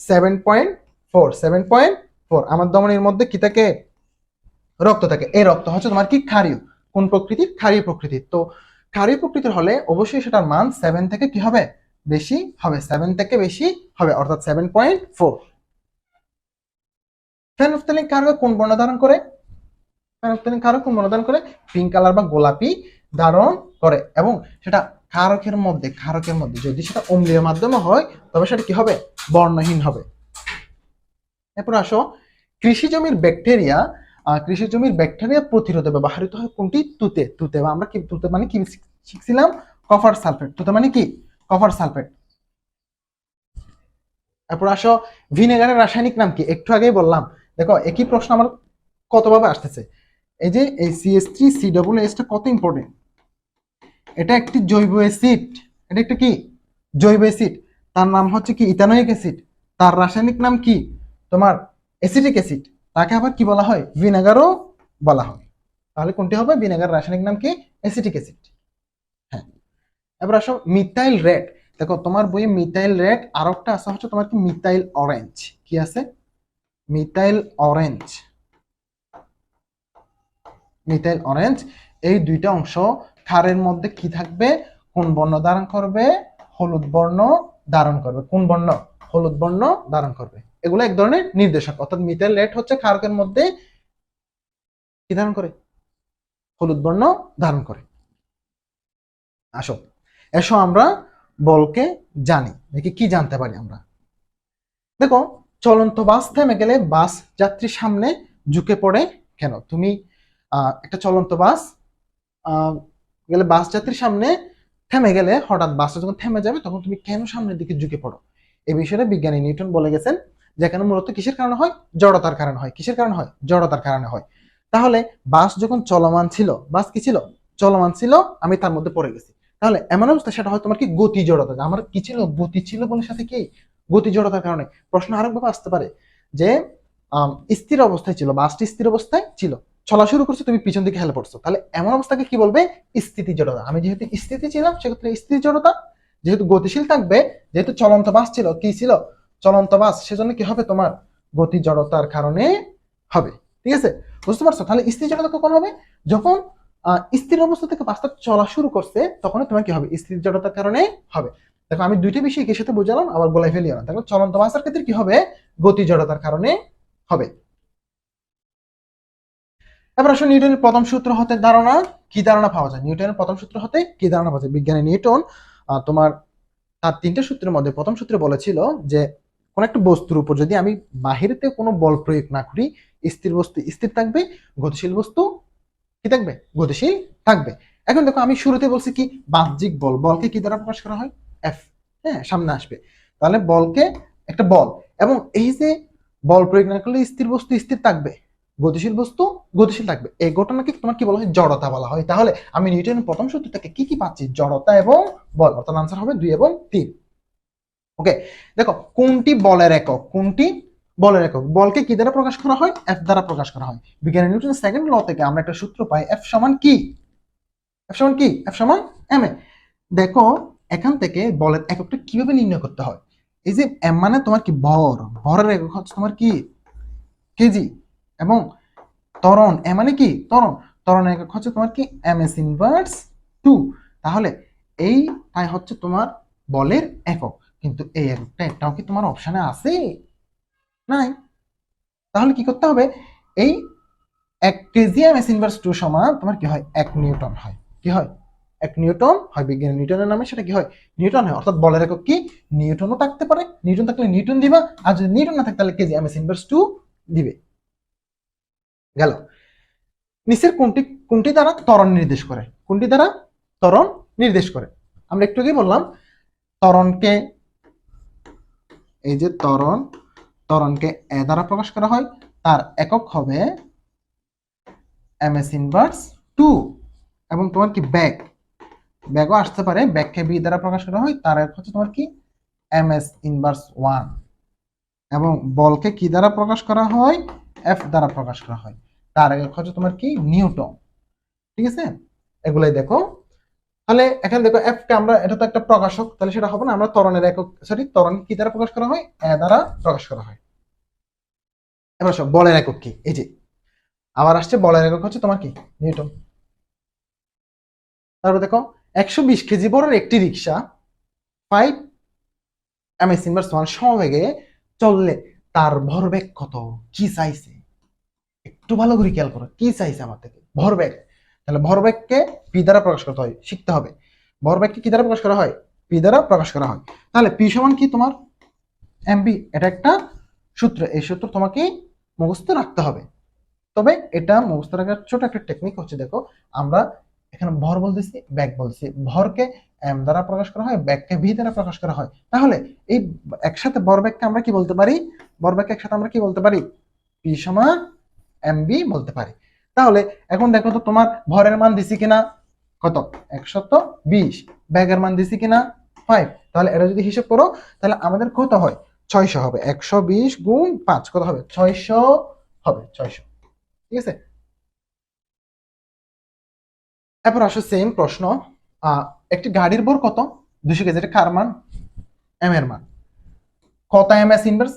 7.4, 7.4। আমার ধমনীর মধ্যে কি থাকে, রক্ত থাকে। এই রক্ত হচ্ছে তোমার কি ক্ষারীয়, কোন প্রকৃতির, ক্ষারীয় প্রকৃতির। তো ক্ষারীয় প্রকৃতির হলে অবশ্যই সেটার মান 7 থেকে কি হবে, বেশি হবে, 7 থেকে বেশি হবে, অর্থাৎ 7.4। ফেনফথ্যালিন ক্ষারক কোন বর্ণ ধারণ করে, ফেনফথ্যালিন ক্ষারক কোন বর্ণ ধারণ করে, পিঙ্ক কালার বা গোলাপি ধারণ করে। এবং সেটা ক্ষারকের মধ্যে, ক্ষারকের মধ্যে যদি সেটা অম্লীয় মাধ্যমে হয় তবে সেটা কি হবে, বর্ণহীন হবে। এরপর আসো, কৃষি জমির ব্যাকটেরিয়া, কৃষি জমির ব্যাকটেরিয়া প্রতিরোধে ব্যবহৃত হয় কোনটি, তুতে, তুতে বা আমরা কি তুতে মানে কি শিখছিলাম, কপার সালফেট, তুতে মানে কি কপার সালফেট। এরপর আসো, ভিনেগারের রাসায়নিক নাম কি, একটু আগেই বললাম। দেখো একই প্রশ্ন আমার কতভাবে আসতেছে। এই যে এই CH3 COO টা কত ইম্পর্টেন্ট, এটা একটি জৈব অ্যাসিড, এটা একটা কি জৈব অ্যাসিড, তার নাম হচ্ছে কি ইথানোয়িক অ্যাসিড, তার রাসায়নিক নাম কি তোমার অ্যাসিটিক অ্যাসিড, তাকে আবার কি বলা হয়, ভিনেগারও বলা হয়। তাহলে কোনটি হবে, ভিনেগার রাসায়নিক নাম কি অ্যাসিটিক অ্যাসিড। হ্যাঁ, এবার আসো মিথাইল রেড। দেখো তোমার বইয়ে মিথাইল রেড, আর একটা আছে হচ্ছে তোমার কি মিথাইল অরেঞ্জ, কি আছে মিথাইল অরেঞ্জ, মিথাইল অরেঞ্জ। এই দুইটা অংশ ক্ষারের মধ্যে কি থাকবে, কোন বর্ণ ধারণ করবে, হলুদ বর্ণ ধারণ করবে, কোন বর্ণ, হলুদ বর্ণ ধারণ করবে। এগুলো এক ধরনের নির্দেশক, অর্থাৎ মিথাইল রেড হচ্ছে ক্ষারকের মধ্যে কি ধারণ করে, হলুদ বর্ণ ধারণ করে। আসো, এসো আমরা বলকে জানি, দেখি কি জানতে পারি আমরা। দেখো, চলন্ত বাস থেমে গেলে বাস যাত্রীর সামনে ঝুঁকে পড়ে কেন, তুমি একটা চলন্ত বাস গেলে বাস যাত্রীর সামনে থেমে গেলে, হঠাৎ বাসটা যখন থেমে যাবে তখন তুমি কেন সামনের দিকে ঝুঁকে পড়ো, এই বিষয়ে বিজ্ঞানী নিউটন বলে গেছেন যেখানে মূলত কিসের কারণে হয়? জড়তার কারণে হয়। কিসের কারণে হয়? জড়তার কারণে হয়। তাহলে বাস যখন চলমান ছিল, বাস কি ছিল? চলমান ছিল, আমি তার মধ্যে পড়ে গেছি। তাহলে এমন অবস্থা সেটা হয় তোমার কি গতি জড়তা। আমার কি ছিল? গতি ছিল বলে সাথে কি গতি জড়তার কারণে। প্রশ্ন আরেকভাবে আসতে পারে যে স্থির অবস্থায় ছিল, বাসটি স্থির অবস্থায় ছিল, চলা শুরু করছে, তুমি পিছন দিকে হেলে পড়ছো, তাহলে এমন অবস্থাকে কি বলবে? স্থিতি জড়তা। আমি যেহেতু স্থিতি ছিলাম সেক্ষেত্রে স্থিতি জড়তা। যেহেতু গতিশীল থাকবে, যেহেতু চলন্ত বাস ছিল, কি ছিল? চলন্ত বাস, সেজন্য কি হবে? তোমার গতি জড়তার কারণে হবে। ঠিক আছে, বুঝতে পারছো? তাহলে স্থির জড়তা কখন হবে? যখন স্থির অবস্থা থেকে বাসটা চলা শুরু করছে, তখন তোমার কি হবে? স্থির জড়তার কারণে হবে। দেখো আমি দুইটা বিষয় এর সাথে বোঝালাম, আবার বলাই ফেলিও না। দেখো চলন্ত বাসের ক্ষেত্রে কি হবে? গতি জড়তার কারণে হবে। এবার আসলে নিউটনের প্রথম সূত্র হতে ধারণা কি ধারণা পাওয়া যায়? নিউটনের প্রথম সূত্র হতে কি ধারণা পাওয়া যায়? বিজ্ঞানী নিউটন তোমার তার তিনটা সূত্রের মধ্যে প্রথম সূত্রে বলেছিল যে কোন একটা বস্তুর উপর যদি আমি বাহিরেতে কোনো বল প্রয়োগ না করি, স্থির বস্তু স্থির থাকবে, গতিশীল বস্তু কি থাকবে? গতিশীল থাকবে। এখন দেখো আমি শুরুতে বলছি কি বাহ্যিক বল, বলকে কি দ্বারা প্রকাশ করা হয়? এফ। হ্যাঁ, সামনে আসবে। তাহলে বলকে একটা বল, এবং এই যে বল প্রয়োগ না করলে স্থির বস্তু স্থির থাকবে, গতিশীল বস্তু গতিশীল থাকবে, এই ঘটনাকে তোমার কি বলা হয়? জড়তা বলা হয়। তাহলে আমি নিউটনের প্রথম সূত্র থেকে কি কি পাচ্ছি? জড়তা এবং বল, অর্থাৎ আনসার হবে 2 এবং 3। ওকে, দেখো কোনটি বলের একক? কোনটি বলের একক? বলকে কি দ্বারা প্রকাশ করা হয়? এফ দ্বারা প্রকাশ করা হয়। বিজ্ঞানী নিউটনের সেকেন্ড ল থেকে আমরা একটা সূত্র পাই, এফ সমান কি? এফ সমান কি? এফ সমান এম এ। দেখো এখান থেকে বলের এককটা কিভাবে নির্ণয় করতে হয়? এই যে এম মানে তোমার কি ভর, ভরের একক হচ্ছে তোমার কি কেজি, এবং ত্বরণ এ মানে কি ত্বরণ, ত্বরণের একক হচ্ছে তোমার কি এম এস ইনভার্স 2। তাহলে এইটাই হচ্ছে তোমার বলের একক, কিন্তু এই এককটা একটাও কি তোমার অপশনে আছে? নাই। তাহলে কি করতে হবে? এই 1 কেজি এম এস ইনভার্স 2 সমান তোমার কি হয়? 1 নিউটন হয়। কি হয়? 1 নিউটন হয়। বিজ্ঞানী নিউটনের নামে সেটা কি হয়? নিউটন হয়। অর্থাৎ বলের একক কি? নিউটনও থাকতে পারে, নিউটন থাকলে নিউটন দিবা, আর যদি নিউটন না থাকে তাহলে কেজি এম এস ইনভার্স 2 দিবে। গেল। নিচের কোনটি কোনটি দ্বারা ত্বরণ নির্দেশ করে? কোনটি দ্বারা ত্বরণ নির্দেশ করে? আমরা একটু আগে বললাম ত্বরণকে, এই যে ত্বরণ, ত্বরণকে এ দ্বারা প্রকাশ করা হয়, তার একক হবে এম এস ইনভার্স 2। এবং তোমার কি ব্যাগ, ব্যাগও আসতে পারে, ব্যাগকে বি দ্বারা প্রকাশ করা হয়, তার একক হচ্ছে তোমার কি এম এস ইনভার্স 1। এবং বলকে কি দ্বারা প্রকাশ করা হয়? এফ দ্বারা প্রকাশ করা হয়, তার একক হচ্ছে তোমার কি নিউটন। ঠিক আছে, এগুলাই দেখো। তাহলে এখানে দেখো এফ কে আমরা, এটা তো একটা প্রকাশক, তাহলে সেটা হবে না। আমরা ত্বরণের একক, সরি ত্বরণ কি দ্বারা প্রকাশ করা হয়? এ দ্বারা প্রকাশ করা হয়। এবার সব বলের একক কি? এই যে আবার আসছে, বলের একক হচ্ছে তোমার কি নিউটন। তারপর দেখো 120 কেজি বড়ের একটি রিক্সা 5 এম এস ইনভার্স 1 সমবেগে চললে তার ভরবেগ কত? কি চাইছে? একটু ভালো করে খেয়াল করো, কি চাইছে আমার থেকে? ভরবেগ। তাহলে ভরবেগকে পি দ্বারা প্রকাশ করতে হয়, শিখতে হবে। ভরবেগকে কি দ্বারা প্রকাশ করা হয়? পি দ্বারা প্রকাশ করা হয়। তাহলে পি সমান কি তোমার এমবি, এটা একটা সূত্র, এই সূত্র তোমাকে মুখস্থ রাখতে হবে। তবে এটা মুখস্থ রাখার ছোট একটা টেকনিক হচ্ছে, দেখো আমরা এখানে ভর বলতেছি, ব্যাগ বলছি, ভরকে এম দ্বারা প্রকাশ করা হয়, ব্যাগকে ভি দ্বারা প্রকাশ করা হয়। তাহলে এই একসাথে ভরবেগকে আমরা কি বলতে পারি? ভরবেগকে একসাথে আমরা কি বলতে পারি? পি সমান এমবি বলতে পারি। তাহলে এখন দেখো তো তোমার ভরের মান দিছি কিনা? কত? 120। ব্যাগের মান দিছি কিনা? 5। তাহলে এটা যদি হিসাব করো তাহলে আমাদের কত হয়? 600 হবে। 120 গুণ 5 কত হবে? 600 হবে। 600। ঠিক আছে, এরপর আসো সেম প্রশ্ন। একটি গাড়ির ভর কত? 200 কেজি। এটা কার মান? এম এর মান। কত এম এস ইনভার্স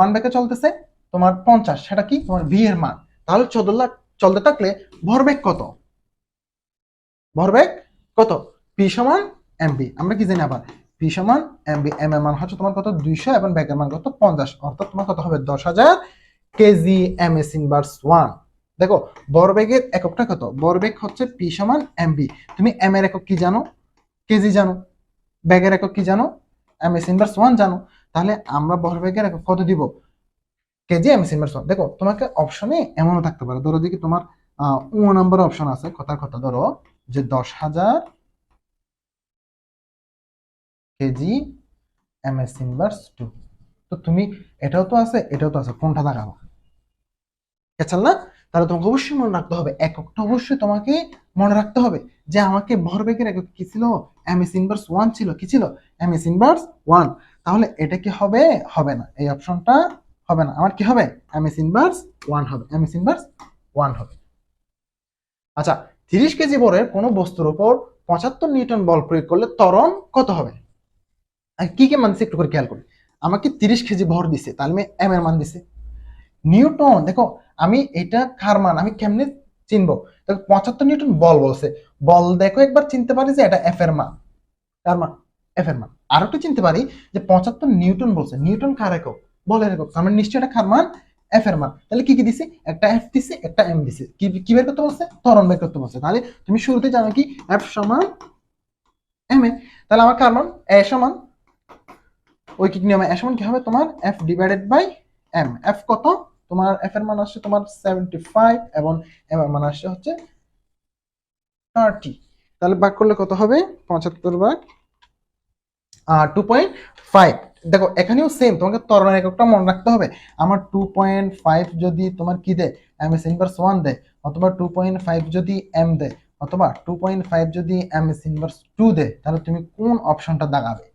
1 ব্যাকে চলতেছে? তোমার 50। সেটা কি? তোমার ভি এর মান। তাহলে চলতে থাকলে ভরবেগ কত? ভরবেগ কত? পি সমান এমবি। আমরা কি জানি আবার? পি সমান এমবি। এম এর মান হচ্ছে তোমার কত? 200, এবং ব্যাগের মান কত? 50। অর্থাৎ তোমার কত হবে? 10,000 কেজি এম এস ইনভার্স 1। দেখো ভরবেগের এককটা কত? ভরবেগ হচ্ছে পি সমান এমবি। তুমি এম এর একক কি জানো? কেজি জানো। ব্যাগের একক কি জানো? এম এস ইনভার্স 1 জানো। তাহলে আমরা ভরবেগের একক কত দিব? Kg m s inverse 1। দেখো তোমাকে অপশনে এমনও থাকতে পারে, ধরো দেখি তোমার ও নাম্বার অপশন আছে, কথার কথা ধরো যে 10,000 কেজি এম এস ইনভার্স 2। তো তুমি এটাও তো আছে, এটাও তো আছে, কোনটা দাগাবো? খেয়াল না? তাহলে তোমাকে অবশ্যই মনে রাখতে হবে, এককটা অবশ্যই তোমাকে মনে রাখতে হবে যে আমাকে ভরবেগের একক কি ছিল, এমএস ইনভার্স 1 ছিল। কি ছিল? MS inverse 1। তাহলে এটা কি হবে? হবে না, এই অপশনটা হবে না। আমার কি হবে? এমএস ইনভার্স 1 হবে, এমএস ইনভার্স 1 হবে। আচ্ছা, 30 কেজি ভরের কোনো বস্তুর উপর 75 নিউটন বল প্রয়োগ করলে ত্বরণ কত হবে? আর কি কি মান দিছে একটু করে খেয়াল করি। আমাকে 30 কেজি ভর দিছে, তাহলে আমি এম এর মান দিছে। নিউটন, দেখো আমি এটা কার মান আমি কেমনে চিনবো? দেখো 75 নিউটন বল বলছে, বল দেখো একবার চিনতে পারি যে এটা এফ এর মান। কার মান? এফ এর মান। আর একটু চিনতে পারি যে 75 নিউটন বলছে, নিউটন কার একক? বলের একক। তার মানে নিশ্চয়ই এটা কার মান? এফ এর মান। তাহলে কি কি দিছে? একটা এফ দিছে, একটা এম দিছে। কি কি বের করতে বলছে? ত্বরণ বের করতে বলছে। তাহলে তুমি শুরুতে জানো কি এফ সমান এম এ। তাহলে আমার কার মান? এ সমান ঐকিক নিয়মে এ সমান কি হবে তোমার? F divided by m. F কত? তোমার এফ এর মান আসছে তোমার 75 এবং এম এর মান আসছে হচ্ছে 30। তাহলে ভাগ করলে কত হবে? 75 ভাগ 2.5। দেখো এখানেও সেম, তোমাকে ত্বরণের এককটা মনে রাখতে হবে। আমার 2.5 যদি তোমার কি দেয়, এম এস ইনভার্স 1 দেয়, অথবা 2.5 যদি এম দেয়, অথবা 2.5 যদি এম এস ইনভার্স 2 দেয়, তাহলে তুমি কোন অপশনটা দাগাবে?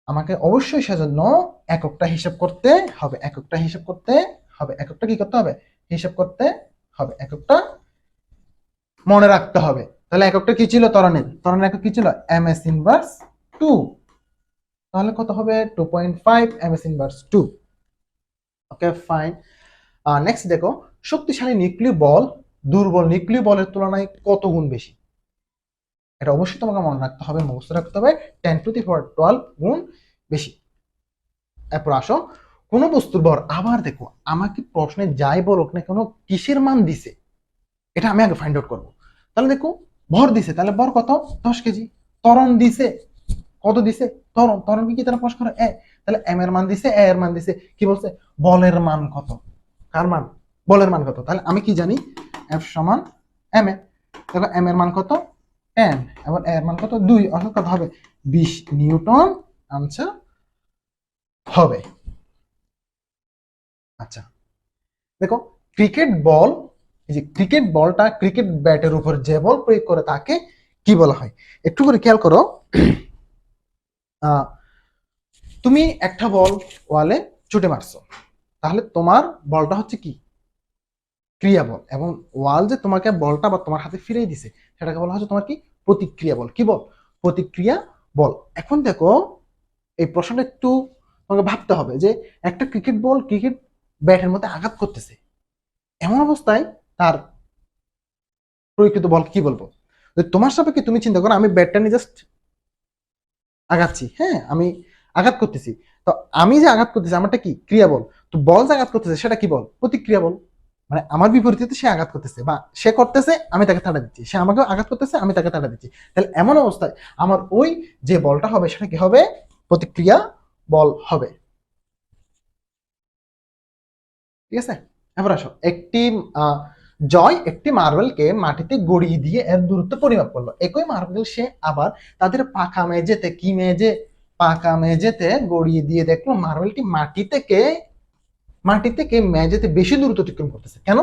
আমাকে অবশ্যই সেজন্য এককটা হিসাব করতে হবে, এককটা হিসাব করতে হবে, এককটা কি করতে হবে? হিসাব করতে হবে, এককটা মনে রাখতে হবে। তাহলে এককটা কি ছিল ত্বরণের? ত্বরণের একক কি ছিল? M s inverse 2। তাহলে কত হবে? 2.5 m s inverse 2। Okay fine. Next দেখো, শক্তিশালী নিউক্লিয় বল দুর্বল নিউক্লিয় বলের তুলনায় কত গুণ বেশি? এটা অবশ্যই তোমাকে মনে রাখতে হবে, মুখস্থ রাখতে হবে, 10 টু দি পাওয়ার 12 গুণ বেশি। এরপর আসো, কোন বস্তুর ভর, আবার দেখো আমাকে প্রশ্নে যাই বলুক না কেন কিসের মান দিছে এটা আমি আগে ফাইন্ড আউট করবো। তাহলে দেখো ভর দিছে, তাহলে ভর কত? 10 কেজি। ত্বরণ দিছে, কত দিছে? ত্বরণ। ত্বরণ কি তারা প্রশ্ন করে? এ। তাহলে এম এর মান দিছে, এ এর মান দিছে। কি বলছে? বলের মান কত? কার মান? বলের মান কত? তাহলে আমি কি জানি? এফ সমান এম এ। দেখো এম এর মান কত? 10 এবং এ এর মান কত? 2। অর্থাৎ কত হবে? 20 নিউটন আনসার হবে। আচ্ছা দেখো, ক্রিকেট বল, এই যে ক্রিকেট বলটা ক্রিকেট ব্যাটের উপর যে বল প্রয়োগ করে তাকে কি বলা হয়? একটু করে খেয়াল করো। তুমি একটা বল ওয়ালে ছুটে মারছো, তাহলে তোমার বলটা হচ্ছে কি? ক্রিয়া বল। এবং ওয়াল যে তোমাকে বলটা বা তোমার হাতে ফিরিয়ে দিছে সেটাকে বলা হচ্ছে তোমার কি? প্রতিক্রিয়া বল। কি বল? প্রতিক্রিয়া বল। এখন দেখো এই প্রশ্নটা একটু তোমাকে ভাবতে হবে যে একটা ক্রিকেট বল ক্রিকেট ব্যাটের মধ্যে আঘাত করতেছে, এমন অবস্থায় তার প্রকৃত বল কি বলবো? তোমার সাপেক্ষে তুমি চিন্তা করো, আমি ব্যাটটা নিয়ে জাস্ট আঘাতছি, হ্যাঁ আমি আঘাত করতেছি। তো আমি যে আঘাত করতেছি আমারটা কি? ক্রিয়া বল। তো বল যে আঘাত করতেছে সেটা কি বল? প্রতিক্রিয়া বল। মানে আমার বিপরীতে সে আঘাত করতেছে বা সে করতেছে, আমি তাকে তাড়া দিচ্ছি, সে আমাকে আঘাত করতেছে, আমি তাকে তাড়া দিচ্ছি। তাহলে এমন অবস্থায় আমার ওই যে বলটা হবে সেটা কি হবে? প্রতিক্রিয়া বল হবে। ঠিক আছে, এবার আসো, একটি জয় একটি মার্বেলকে মাটিতে গড়িয়ে দিয়ে এর দূরত্ব পরিমাপ করলো। একই মার্বেল সে আবার তাদের পাকা মেঝেতে, কি মেঝে? পাকা মেঝেতে গড়িয়ে দিয়ে দেখলো মার্বেলটি মাটি থেকে মেঝেতে বেশি দূরত্ব অতিক্রম করতেছে। কেন?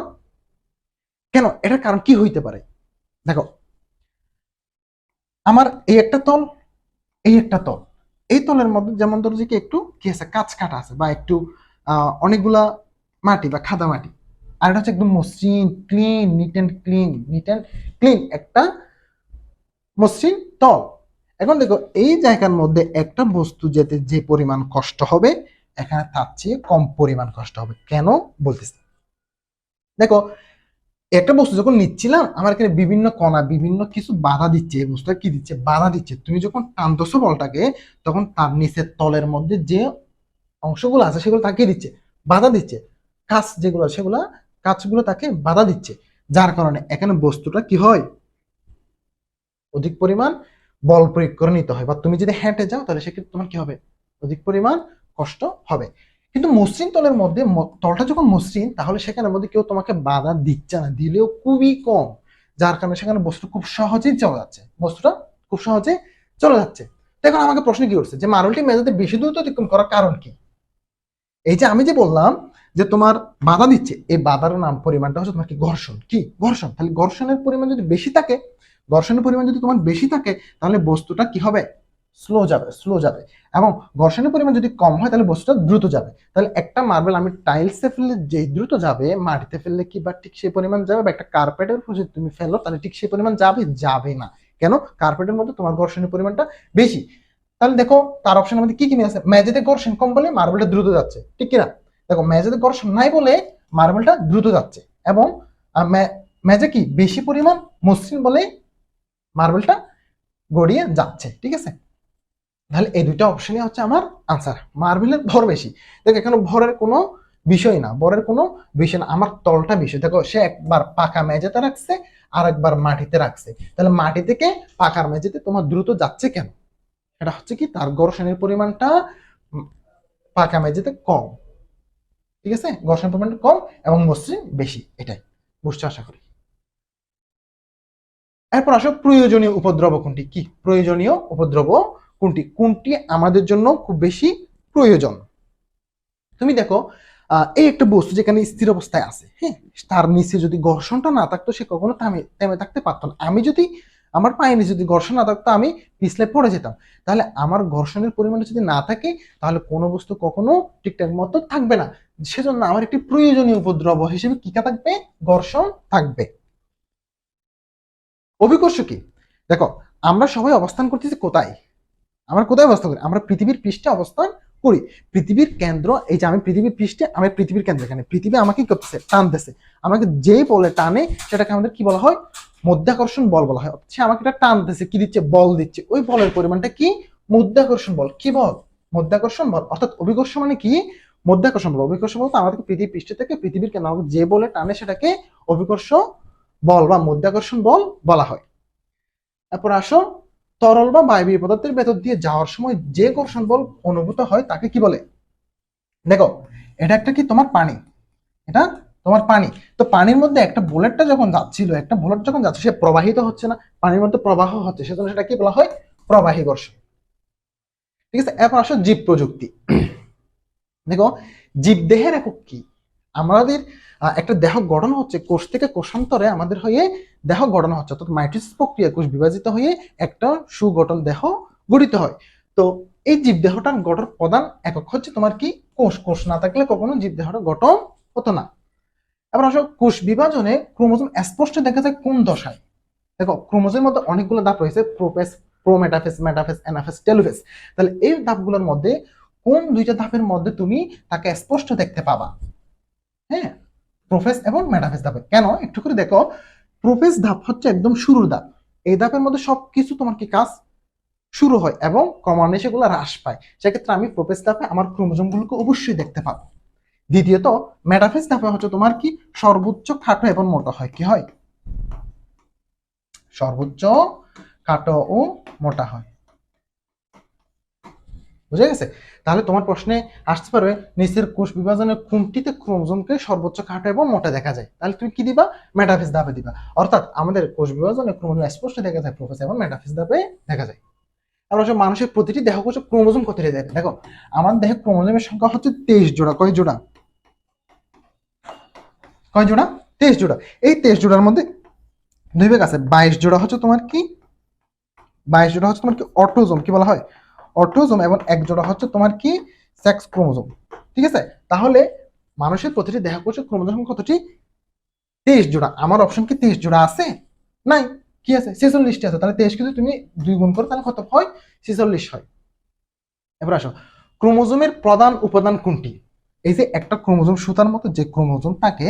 কেন? এটার কারণ কি হইতে পারে? দেখো আমার এই একটা তল, এই একটা তল, এই তলের মধ্যে যেমন ধরো যে কি একটু কি আছে, কাঁচ কাটা আছে বা একটু অনেকগুলা মাটি বা খাদা মাটি, আর এটা হচ্ছে একদম মসৃণ ক্লিন, নিট অ্যান্ড ক্লিন একটা মসৃণ তল। এখন দেখো এই জায়গার মধ্যে একটা বস্তু যেতে যে পরিমাণ কষ্ট হবে, এখানে তার চেয়ে কম পরিমাণ কষ্ট হবে। কেন বলতেছি? দেখো একটা বস্তু যখন নিচ্ছিলাম, আমার এখানে বিভিন্ন কণা বিভিন্ন কিছু বাধা দিচ্ছে, এই বস্তুটা কি দিচ্ছে? বাধা দিচ্ছে। তুমি যখন টানতেছো বলটাকে, তখন তার নিচের তলের মধ্যে যে অংশগুলো আছে সেগুলো তাকে দিচ্ছে, বাধা দিচ্ছে। কাজ যেগুলো সেগুলা কাজগুলো তাকে বাধা দিচ্ছে, যার কারণে এখানে বস্তুটা কি হয়? অধিক পরিমাণ বল প্রয়োগ করে নিতে হয়। বা তুমি যদি হেঁটে যাও তাহলে সেক্ষেত্রে তোমার কি হবে? অধিক পরিমাণ কষ্ট হবে। কিন্তু মসৃণ তলের মধ্যে, তলটা যখন মসৃণ, তাহলে সেখানের মধ্যে কেউ তোমাকে বাধা দিচ্ছে না, দিলেও খুবই কম, যার কারণে সেখানে বস্তু খুব সহজেই চলে যাচ্ছে, বস্তুটা খুব সহজে চলে যাচ্ছে। এখন আমাকে প্রশ্ন কি করছে যে মার্বেলটি মেঝেতে বেশি দূরত্ব অতিক্রম করার কারণ কি? এই যে আমি যে বললাম যে তোমার বাধা দিচ্ছে, এই বাধার নাম পরিমাণটা হচ্ছে তোমার কি ঘর্ষণ। কি ঘর্ষণ? তাহলে ঘর্ষণের পরিমাণ যদি বেশি থাকে, ঘর্ষণের পরিমাণ যদি তোমার বেশি থাকে, তাহলে বস্তুটা কি হবে? স্লো যাবে, স্লো যাবে। এবং ঘর্ষণের পরিমাণ যদি কম হয় তাহলে বস্তুটা দ্রুত যাবে। তাহলে একটা মার্বেল আমি টাইলসে ফেললে যে দ্রুত যাবে, মাটিতে ফেললে কি বা ঠিক সেই পরিমাণ যাবে? বা একটা কার্পেটের উপর যদি তুমি ফেলো তাহলে ঠিক সেই পরিমাণ যাবে? যাবে না। কেন? কার্পেটের মধ্যে তোমার ঘর্ষণের পরিমাণটা বেশি। তাহলে দেখো তার অপশনের মধ্যে কি কি আছে? মেঝেতে ঘর্ষণ কম বলে মার্বেলটা দ্রুত যাচ্ছে, ঠিক কিনা? দেখো মেঝেতে ঘর্ষণ নাই বলে মার্বেলটা দ্রুত যাচ্ছে, এবং মেঝে কি বেশি পরিমাণ মসৃণ বলে মার্বেলটা গড়িয়ে যাচ্ছে, ঠিক আছে? তাহলে এই দুইটা অপশনই হচ্ছে আমার আনসার। মার্বেলের ভর বেশি, দেখো এখানে ভরের কোনো বিষয় না, ভরের কোনো বিষয় না, আমার তলটা বিষয়। দেখো সে একবার পাকা মেঝেতে রাখছে আর একবার মাটিতে রাখছে, তাহলে মাটি থেকে পাকার মেঝেতে তোমার দ্রুত যাচ্ছে কেন? এটা হচ্ছে কি তার ঘর্ষণের পরিমাণটা পাকা মেঝেতে কম, ঠিক আছে? ঘর্ষণের পরিমাণটা কম এবং মসৃণ বেশি, এটাই বুঝতে আশা করি। এরপর আসো প্রয়োজনীয় উপদ্রব কোনটি। কি প্রয়োজনীয় উপদ্রব কোনটি? কোনটি আমাদের জন্য খুব বেশি প্রয়োজন? তুমি দেখো এই একটা বস্তু যেখানে স্থির অবস্থায় আছে, হ্যাঁ, তার নিচে যদি ঘর্ষণটা না থাকতো সে কখনো থেমে থাকতে পারতো না। আমি যদি আমার পায়ের নিচে যদি ঘর্ষণ না থাকতো আমি পিছলে পড়ে যেতাম। তাহলে আমার ঘর্ষণের পরিমাণটা যদি না থাকে তাহলে কোনো বস্তু কখনো ঠিকঠাক মতো থাকবে না। সেজন্য আমার একটি প্রয়োজনীয় উপদ্রব হিসেবে কি থাকবে? ঘর্ষণ থাকবে। অভিকর্ষ কি? দেখো আমরা সবাই অবস্থান করতেছি কোথায়? আমরা কোথায় অবস্থান করি? আমরা পৃথিবীর পৃষ্ঠে অবস্থান করি। পৃথিবীর কেন্দ্র, এই যে আমি পৃথিবীর পৃষ্ঠে, আমি পৃথিবীর কেন্দ্র, এখানে পৃথিবী আমাকে কি করতেছে? টানতেছে। আমাকে যেই বলে টানে সেটাকে আমাদের কি বলা হয়? মধ্যাকর্ষণ বল বলা হয়। সে আমাকে এটা টানতেছে, কি দিচ্ছে? বল দিচ্ছে। ওই বলের পরিমাণটা কি? মধ্যাকর্ষণ বল। কি বল? মধ্যাকর্ষণ বল। অর্থাৎ অভিকর্ষ মানে কি? মধ্যাকর্ষণ বল। অভিকর্ষ বলতে আমাদেরকে পৃথিবীর পৃষ্ঠ থেকে পৃথিবীর কেন্দ্র আমাকে যে বলে টানে সেটাকে অভিকর্ষ বল বা মধ্যাকর্ষণ বল বলা হয়। তারপর আসো, তরল বা বায়বীয় পদার্থের ভেতর দিয়ে যাওয়ার সময় যে ঘর্ষণ বল অনুভূত হয় তাকে কি বলে? দেখো এটা একটা কি তোমার পানি, এটা তোমার পানি। তো পানির মধ্যে একটা বুলেটটা যখন যাচ্ছিল, একটা বুলেট যখন যাচ্ছে সে প্রবাহিত হচ্ছে না, পানির মধ্যে প্রবাহ হচ্ছে, সেজন্য সেটা কি বলা হয়? প্রবাহী ঘর্ষণ, ঠিক আছে? এরপর আসো জীব প্রযুক্তি। দেখো জীবদেহের একক কি? আমাদের একটা দেহ গঠন হচ্ছে, কোষ থেকে কোষান্তরে আমাদের হয়ে দেহ গঠন হচ্ছে, অর্থাৎ মাইটোসিস প্রক্রিয়া কোষ বিভাজিত হয়ে একটা সুগঠন দেহ গঠিত হয়। তো এই জীবদেহটার গঠন প্রধান একক হচ্ছে তোমার কি? কোষ। কোষ না থাকলে কখনো জীবদেহটা গঠন হতো না। এবার আসো কোষ বিভাজনে ক্রোমোজোম স্পষ্ট দেখা যায় কোন দশায়? দেখো ক্রোমোজোমের মধ্যে অনেকগুলো ধাপ রয়েছে, prophase, prometaphase, metaphase, anaphase, telophase. তাহলে এই ধাপগুলোর মধ্যে কোন দুইটা ধাপের মধ্যে তুমি তাকে স্পষ্ট দেখতে পাবা? হ্যাঁ, প্রোফেস এবং মেটাফেস ধাপে। কেন? একটু করে দেখো, প্রোফেস ধাপ হচ্ছে একদম শুরুর ধাপ। এই ধাপের মধ্যে সবকিছু তোমার কি কাজ শুরু হয় এবং ক্রমান্বয়ে সেগুলো হ্রাস পায়। সেক্ষেত্রে আমি প্রোফেস ধাপে আমার ক্রোমোজোমগুলোকে অবশ্যই দেখতে পাবো। দ্বিতীয়ত মেটাফেস ধাপে হচ্ছে তোমার কি? সর্বোচ্চ খাটো এবং মোটা হয়। কি হয়? সর্বোচ্চ খাটো ও মোটা হয়। বুঝে গেছে? তাহলে তোমার প্রশ্নে আসতে পারবে নিচের কোষ বিভাজনের কোনটিতে ক্রোমোজোমকে সর্বোচ্চ খাটো এবং মোটা দেখা যায়? তাহলে তুমি কি দিবা? মেটাফেস ধাপে দিবা। অর্থাৎ আমাদের কোষ বিভাজনে ক্রোমোজোম স্পষ্ট দেখা যায় প্রোফেস এবং মেটাফেস ধাপে দেখা যায়। আমরা মানুষের প্রতিটি দেহ কোষে ক্রোমোজোম কতটি থাকে? দেখো আমাদের দেহে ক্রোমোজোমের সংখ্যা হচ্ছে 23 জোড়া। কয় জোড়া? কয় জোড়া? 23 জোড়া। এই 23 জোড়ার মধ্যে দুই ভাগ আছে। 22 জোড়া হচ্ছে তোমার কি? 22 জোড়া হচ্ছে তোমার কি? অটোজোম। কি বলা হয়? অটোজোম। এবং এক জোড়া হচ্ছে তোমার কি? Sex chromosome. ঠিক আছে? তাহলে মানুষের প্রতিটি দেহ কোষে ক্রোমোজোম কতটি? 23 জোড়া। আমার অপশন কি 23 জোড়া আছে? নাই। কি আছে? 46টি আছে। তাহলে 23 কে যদি তুমি 2 গুণ করো তাহলে কত হয়? 46 হয়। এবার আসো, ক্রোমোজোমের প্রধান উপাদান কোনটি? এই যে একটা ক্রোমোজোম সুতার মতো যে ক্রোমোজোম থাকে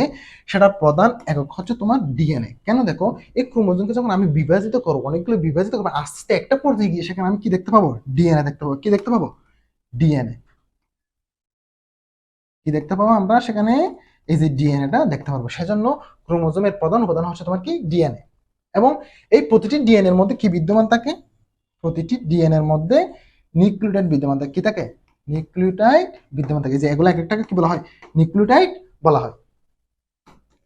সেটার প্রধান একক হচ্ছে তোমার ডিএনএ। কেন? দেখো এই ক্রোমোজোমকে যখন আমি বিভাজিত করবো, অনেকগুলো বিভাজিত করবো, আস্তে আস্তে একটা পর্যায়ে গিয়ে সেখানে আমি কি দেখতে পাবো? ডিএনএ দেখতে পাবো। কি দেখতে পাবো? ডিএনএ। কি দেখতে পাবো আমরা সেখানে? এই যে ডিএনএটা দেখতে পারবো। সেজন্য ক্রোমোজোমের প্রধান উপাদান হচ্ছে তোমার কি? ডিএনএ। এবং এই প্রতিটি ডিএনএ এর মধ্যে কি বিদ্যমান থাকে? প্রতিটি ডিএনএ এর মধ্যে নিউক্লিওটাইড বিদ্যমান থাকে। কি থাকে? নিউক্লিওটাইড বিদ্যমান থাকে। যে এগুলো এক একটাকে কি বলা হয়? নিউক্লিওটাইড বলা হয়।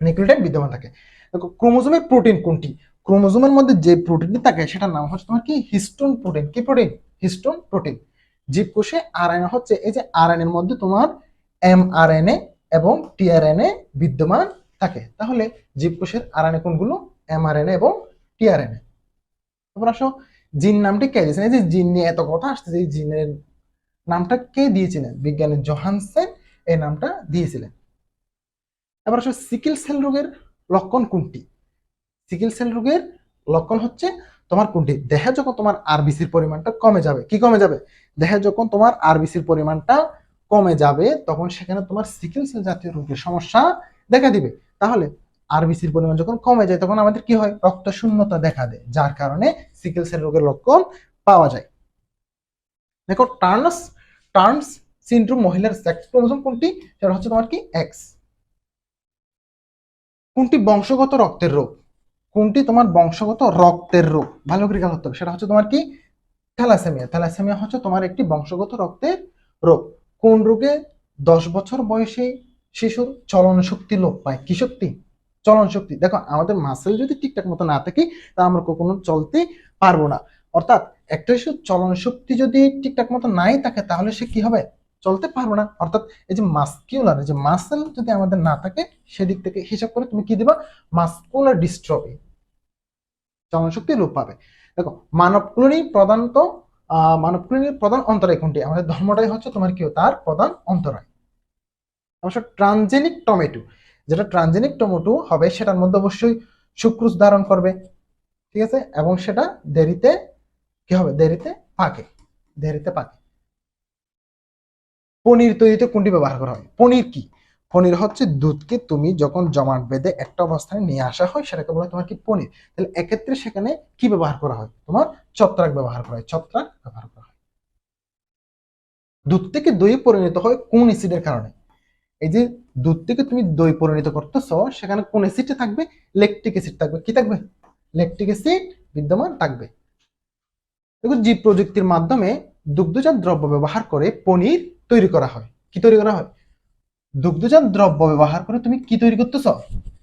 নিউক্লিওটাইড বিদ্যমান থাকে। দেখো ক্রোমোজোমের প্রোটিন কোনটি? ক্রোমোজোমের মধ্যে যে প্রোটিনটি থাকে সেটার নাম হচ্ছে তোমার কি? Histone protein. কি প্রোটিন? Histone protein. জীবকোষে আরএনএ হচ্ছে, এই যে আরএনএ এর মধ্যে তোমার mRNA এবং tRNA বিদ্যমান থাকে। তাহলে জীবকোষের আরএনএ কোনগুলো? mRNA এবং tRNA। তারপর আসো, জিন নামটি কে দিয়েছেন? এই যে জিন নিয়ে এত কথা আসতেছে, এই জিনের নামটা কে দিয়েছিলেন? বিজ্ঞানী জোহানসেন এই নামটা দিয়েছিলেন। এবার আসো, সিকেল সেল রোগের লক্ষণ কোনটি? সিকেল সেল রোগের লক্ষণ হচ্ছে তোমার কোনটি? দেহে যখন তোমার আরবিসির পরিমাণটা কমে যাবে। কি কমে যাবে? দেহে যখন তোমার আরবিসির পরিমাণটা কমে যাবে তখন সেখানে তোমার সিকেল সেল জাতীয় রোগের সমস্যা দেখা দিবে। তাহলে আরবিসির পরিমাণ যখন কমে যায় তখন আমাদের কি হয়? রক্ত শূন্যতা দেখা দেয়, যার কারণে সিকেল সেল রোগের লক্ষণ পাওয়া যায়। দেখো, টার্নস টার্নস সিনড্রোম মহিলার সেক্স ক্রোমোসোম কোনটি? সেটা হচ্ছে তোমার কি? এক্স। কোনটি বংশগত রক্তের রোগ? কোনটি তোমার বংশগত রক্তের রোগ? ভালো করে খেয়াল করতে হবে। সেটা হচ্ছে তোমার কি? থ্যালাসেমিয়া। থ্যালাসেমিয়া হচ্ছে তোমার একটি বংশগত রক্তের রোগ। কোন রোগে 10 বছর বয়সে শিশুর চলন শক্তি লোপ পায়? কি শক্তি? চলন শক্তি। দেখো, আমাদের মাসেল যদি ঠিকঠাক মতো না থাকে তা আমরা কখনো চলতে পারবো না। অর্থাৎ একটা শিশুর চলন শক্তি যদি ঠিকঠাক মতো নাই থাকে তাহলে সে কি হবে? চলতে পারবো না। অর্থাৎ এই যে মাসকিউলার, যে মাসেল যদি আমাদের না থাকে সেদিক থেকে হিসাব করে তুমি কি দিবা? মাসকুলার ডিস্ট্রফি, চলন শক্তি লোপ পাবে। দেখো, মানব ক্লোনির প্রধান অন্তরায় কোনটি? আমাদের ধর্মটাই হচ্ছে তোমার কি? তার প্রধান অন্তরায়। অবশ্য ট্রানজেনিক টমেটো, যেটা ট্রানজেনিক টমেটো হবে সেটার মধ্যে অবশ্যই সুক্রোজ ধারণ করবে, ঠিক আছে, এবং সেটা দেরিতে কি হবে? দেরিতে পাকে। পনির তৈরিতে কোনটি ব্যবহার করা হয়? পনির কি? পনির হচ্ছে দুধকে তুমি যখন জমাট বেঁধে একটা অবস্থানে নিয়ে আসা হয় সেটাকে বলা হয় তোমার কি? পনির। তাহলে এক্ষেত্রে সেখানে কি ব্যবহার করা হয়? তোমার ছত্রাক ব্যবহার করা হয়। ছত্রাক ব্যবহার করা হয়। দুধ থেকে দই পরিণত হয় কোন অ্যাসিডের কারণে? এই যে দুধ থেকে তুমি দই পরিণত করতেছো সেখানে কোন অ্যাসিডটা থাকবে? ল্যাকটিক অ্যাসিড থাকবে। কি থাকবে? ল্যাকটিক অ্যাসিড বিদ্যমান থাকবে। দেখো, জীব প্রযুক্তির মাধ্যমে দুগ্ধজাত দ্রব্য ব্যবহার করে পনির তৈরি করা হয়। কি তৈরি করা হয়? দুগ্ধজাত দ্রব্য ব্যবহার করে তুমি কি তৈরি করতেছ?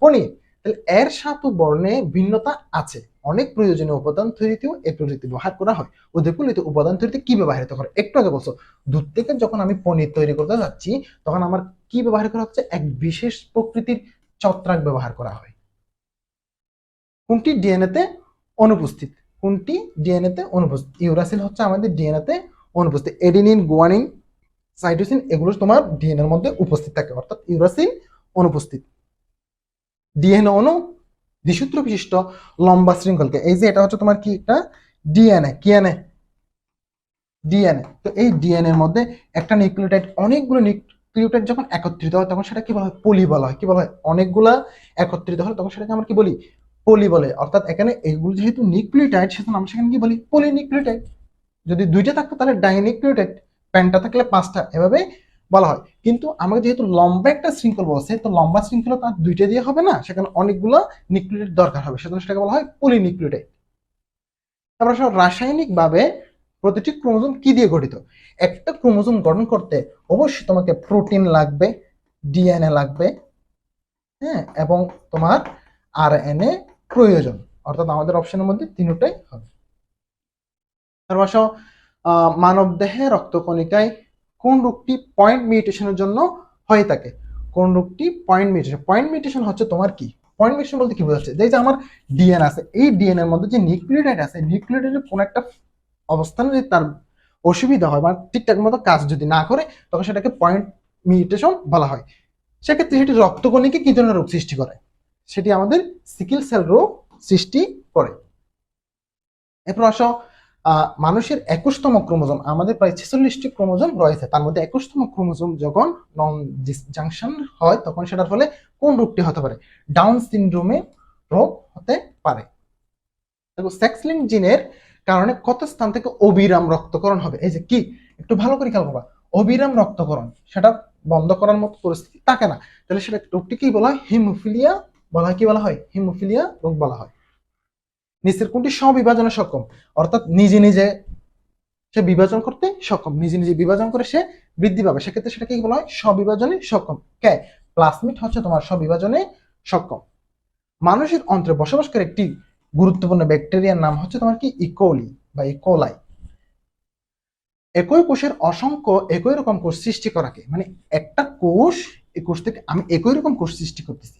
পনির। তাহলে এর সাথে বর্ণে ভিন্নতা আছে। অনেক প্রয়োজনীয় উপাদান তৈরিতেও এই প্রযুক্তি ব্যবহার করা হয়। উদ্ভিদকুলিত উপাদান তৈরিতে কি ব্যবহৃত করে? একটু আগে বলছো, দুধ থেকে যখন আমি পনির তৈরি করতে যাচ্ছি তখন আমার কি ব্যবহার করা হচ্ছে? এক বিশেষ প্রকৃতির ছত্রাক ব্যবহার করা হয়। কোনটি ডিএনএ তে অনুপস্থিত? কোনটি ডিএনএ তে অনুপস্থিত? ইউরাসিল হচ্ছে আমাদের ডিএনএ তে অনুপস্থিত। এডিনিন, গুয়ানিন, সাইটোসিন এগুলো তোমার ডিএনএ এর মধ্যে উপস্থিত থাকে, অর্থাৎ ইউরাসিল অনুপস্থিত। ডিএনএ অণু দ্বিসূত্র বিশিষ্ট লম্বা শৃঙ্খলকে, এই যে এটা হচ্ছে তোমার কি? এটা ডিএনএ। কি এনে? ডিএনএ। তো এই ডিএনএ এর মধ্যে একটা নিউক্লিওটাইড, অনেকগুলো নিউক্লিওটাইড যখন একত্রিত হয় তখন সেটা কি বলা হয়? পলি বলা হয়। কি বলা হয়? অনেকগুলা একত্রিত হয় তখন সেটাকে আমরা কি বলি? পলি বলে। অর্থাৎ এখানে এগুলো যেহেতু নিউক্লিওটাইড সেজন্য আমরা সেখানে কি বলি? পলিনিউক্লিওটাইড। যদি দুইটা থাকতো তাহলে ডাইনিউক্লিওটাইড, পেন্টা থাকলে 5টা, এভাবে বলা হয়। কিন্তু আমাকে যেহেতু লম্বা একটা শৃঙ্খল বলছে, তো লম্বা শৃঙ্খলা তার দুইটা দিয়ে হবে না, সেখানে অনেকগুলো নিউক্লিওটাইড দরকার হবে, সেজন্য সেটাকে বলা হয় পলিনিউক্লিওটাইড। তারপর রাসায়নিক ভাবে প্রতিটি ক্রোমোজোম কি দিয়ে গঠিত? একটা ক্রোমোজোম গঠন করতে অবশ্যই তোমাকে প্রোটিন লাগবে, ডিএনএ লাগবে, হ্যাঁ, এবং তোমার আরএনএ প্রয়োজন। অর্থাৎ আমাদের অপশনের মধ্যে তিনটাই হবে। তারপর মানব দেহে রক্তকণিকায় কোন রোগটি পয়েন্ট মিউটেশনের জন্য হয়ে থাকে? কোন রোগটি পয়েন্ট মিউটেশন? পয়েন্ট মিউটেশন হচ্ছে তোমার কি? পয়েন্ট মিউটেশন বলতে কি বোঝাচ্ছে? যে আমার ডিএনএ আছে, এই ডিএনএ এর মধ্যে যে নিউক্লিওটাইড আছে, নিউক্লিওটাইডের কোন একটা অবস্থানে যদি তার অসুবিধা হয় বা ঠিকঠাক মতো কাজ যদি না করে তখন সেটাকে পয়েন্ট মিউটেশন বলা হয়। সেক্ষেত্রে সেটি রক্তকণিকে কি ধরনের রোগ সৃষ্টি করে? সেটি আমাদের সিকেল সেল রোগ সৃষ্টি করে। এরপর মানুষের 21তম ক্রোমোজোম, আমাদের প্রায় 46টি ক্রোমোজোম রয়েছে, তার মধ্যে 21তম ক্রোমোজোম যখন নন জাংশন হয় তখন সেটার ফলে কোন রোগটি হতে পারে? ডাউন সিনড্রোমে রোগ হতে পারে। দেখো, সেক্স লিঙ্ক জিনের কারণে কত স্থান থেকে অবিরাম রক্তকরণ হবে? এই যে কি, একটু ভালো করে খেয়াল করবা, অবিরাম রক্তকরণ সেটা বন্ধ করার মতো পরিস্থিতি থাকে না, তাহলে সেটা রোগটি কি বলা হয়? হিমোফিলিয়া বলা হয়। কি বলা হয়? হিমোফিলিয়া রোগ বলা হয়। নিচের কোনটি স্ববিভাজনে সক্ষম? অর্থাৎ নিজে নিজে সে বিভাজন করতে সক্ষম, নিজে নিজে বিভাজন করে সে বৃদ্ধি পাবে, সেক্ষেত্রে সেটা কি বলা হয়? স্ববিভাজনে সক্ষম। কে? প্লাজমিড হচ্ছে তোমার স্ববিভাজনে সক্ষম। মানুষের অন্ত্রে বসবাস করে একটি গুরুত্বপূর্ণ ব্যাকটেরিয়ার নাম হচ্ছে তোমার কি? ইকোলি বা ইকোলাই। একই কোষের অসংখ্য একই রকম কোষ সৃষ্টি করাকে, মানে একটা কোষ, এই কোষ থেকে আমি একই রকম কোষ সৃষ্টি করতেছি,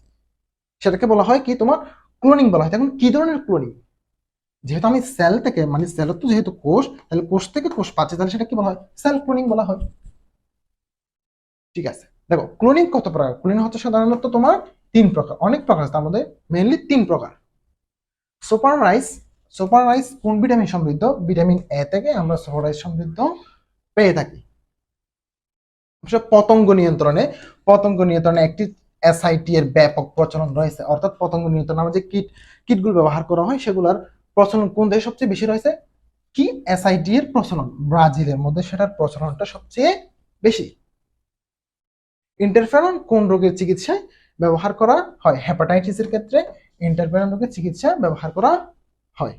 সেটাকে বলা হয় কি তোমার ক্লোনিং বলা হয়। এখন কি ধরনের ক্লোনিং? যেহেতু আমি সেল থেকে, মানে সেল তো যেহেতু কোষ, তাহলে কোষ থেকে কোষ পাচ্ছি, তাহলে সেটা কি বলা হয়? সেল ক্লোনিং বলা হয়। ঠিক আছে, দেখো ক্লোনিং কত প্রকার? ক্লোনিং হচ্ছে সাধারণত তোমার 3 প্রকার, অনেক প্রকার আছে, তার মধ্যে মেইনলি 3 প্রকার। সুপার রাইস, সুপার রাইস কোন ভিটামিন সমৃদ্ধ? ভিটামিন এ থেকে আমরা সুপার রাইস সমৃদ্ধ পেয়ে থাকি। পতঙ্গ নিয়ন্ত্রণে, পতঙ্গ নিয়ন্ত্রণে একটি এসআইটি এর ব্যাপক প্রচলন রয়েছে, অর্থাৎ পতঙ্গ নিয়ন্ত্রণ আমরা যে কিটগুলো ব্যবহার করা হয় সেগুলোর প্রচলন কোন দেশে সবচেয়ে বেশি রয়েছে? কি এসআইটি এর প্রচলন ব্রাজিলের মধ্যে, সেটার প্রচলনটা সবচেয়ে বেশি। ইন্টারফেরন কোন রোগের চিকিৎসায় ব্যবহার করা হয়? হেপাটাইটিসের ক্ষেত্রে ইন্টারফেরন রোগের চিকিৎসা ব্যবহার করা হয়।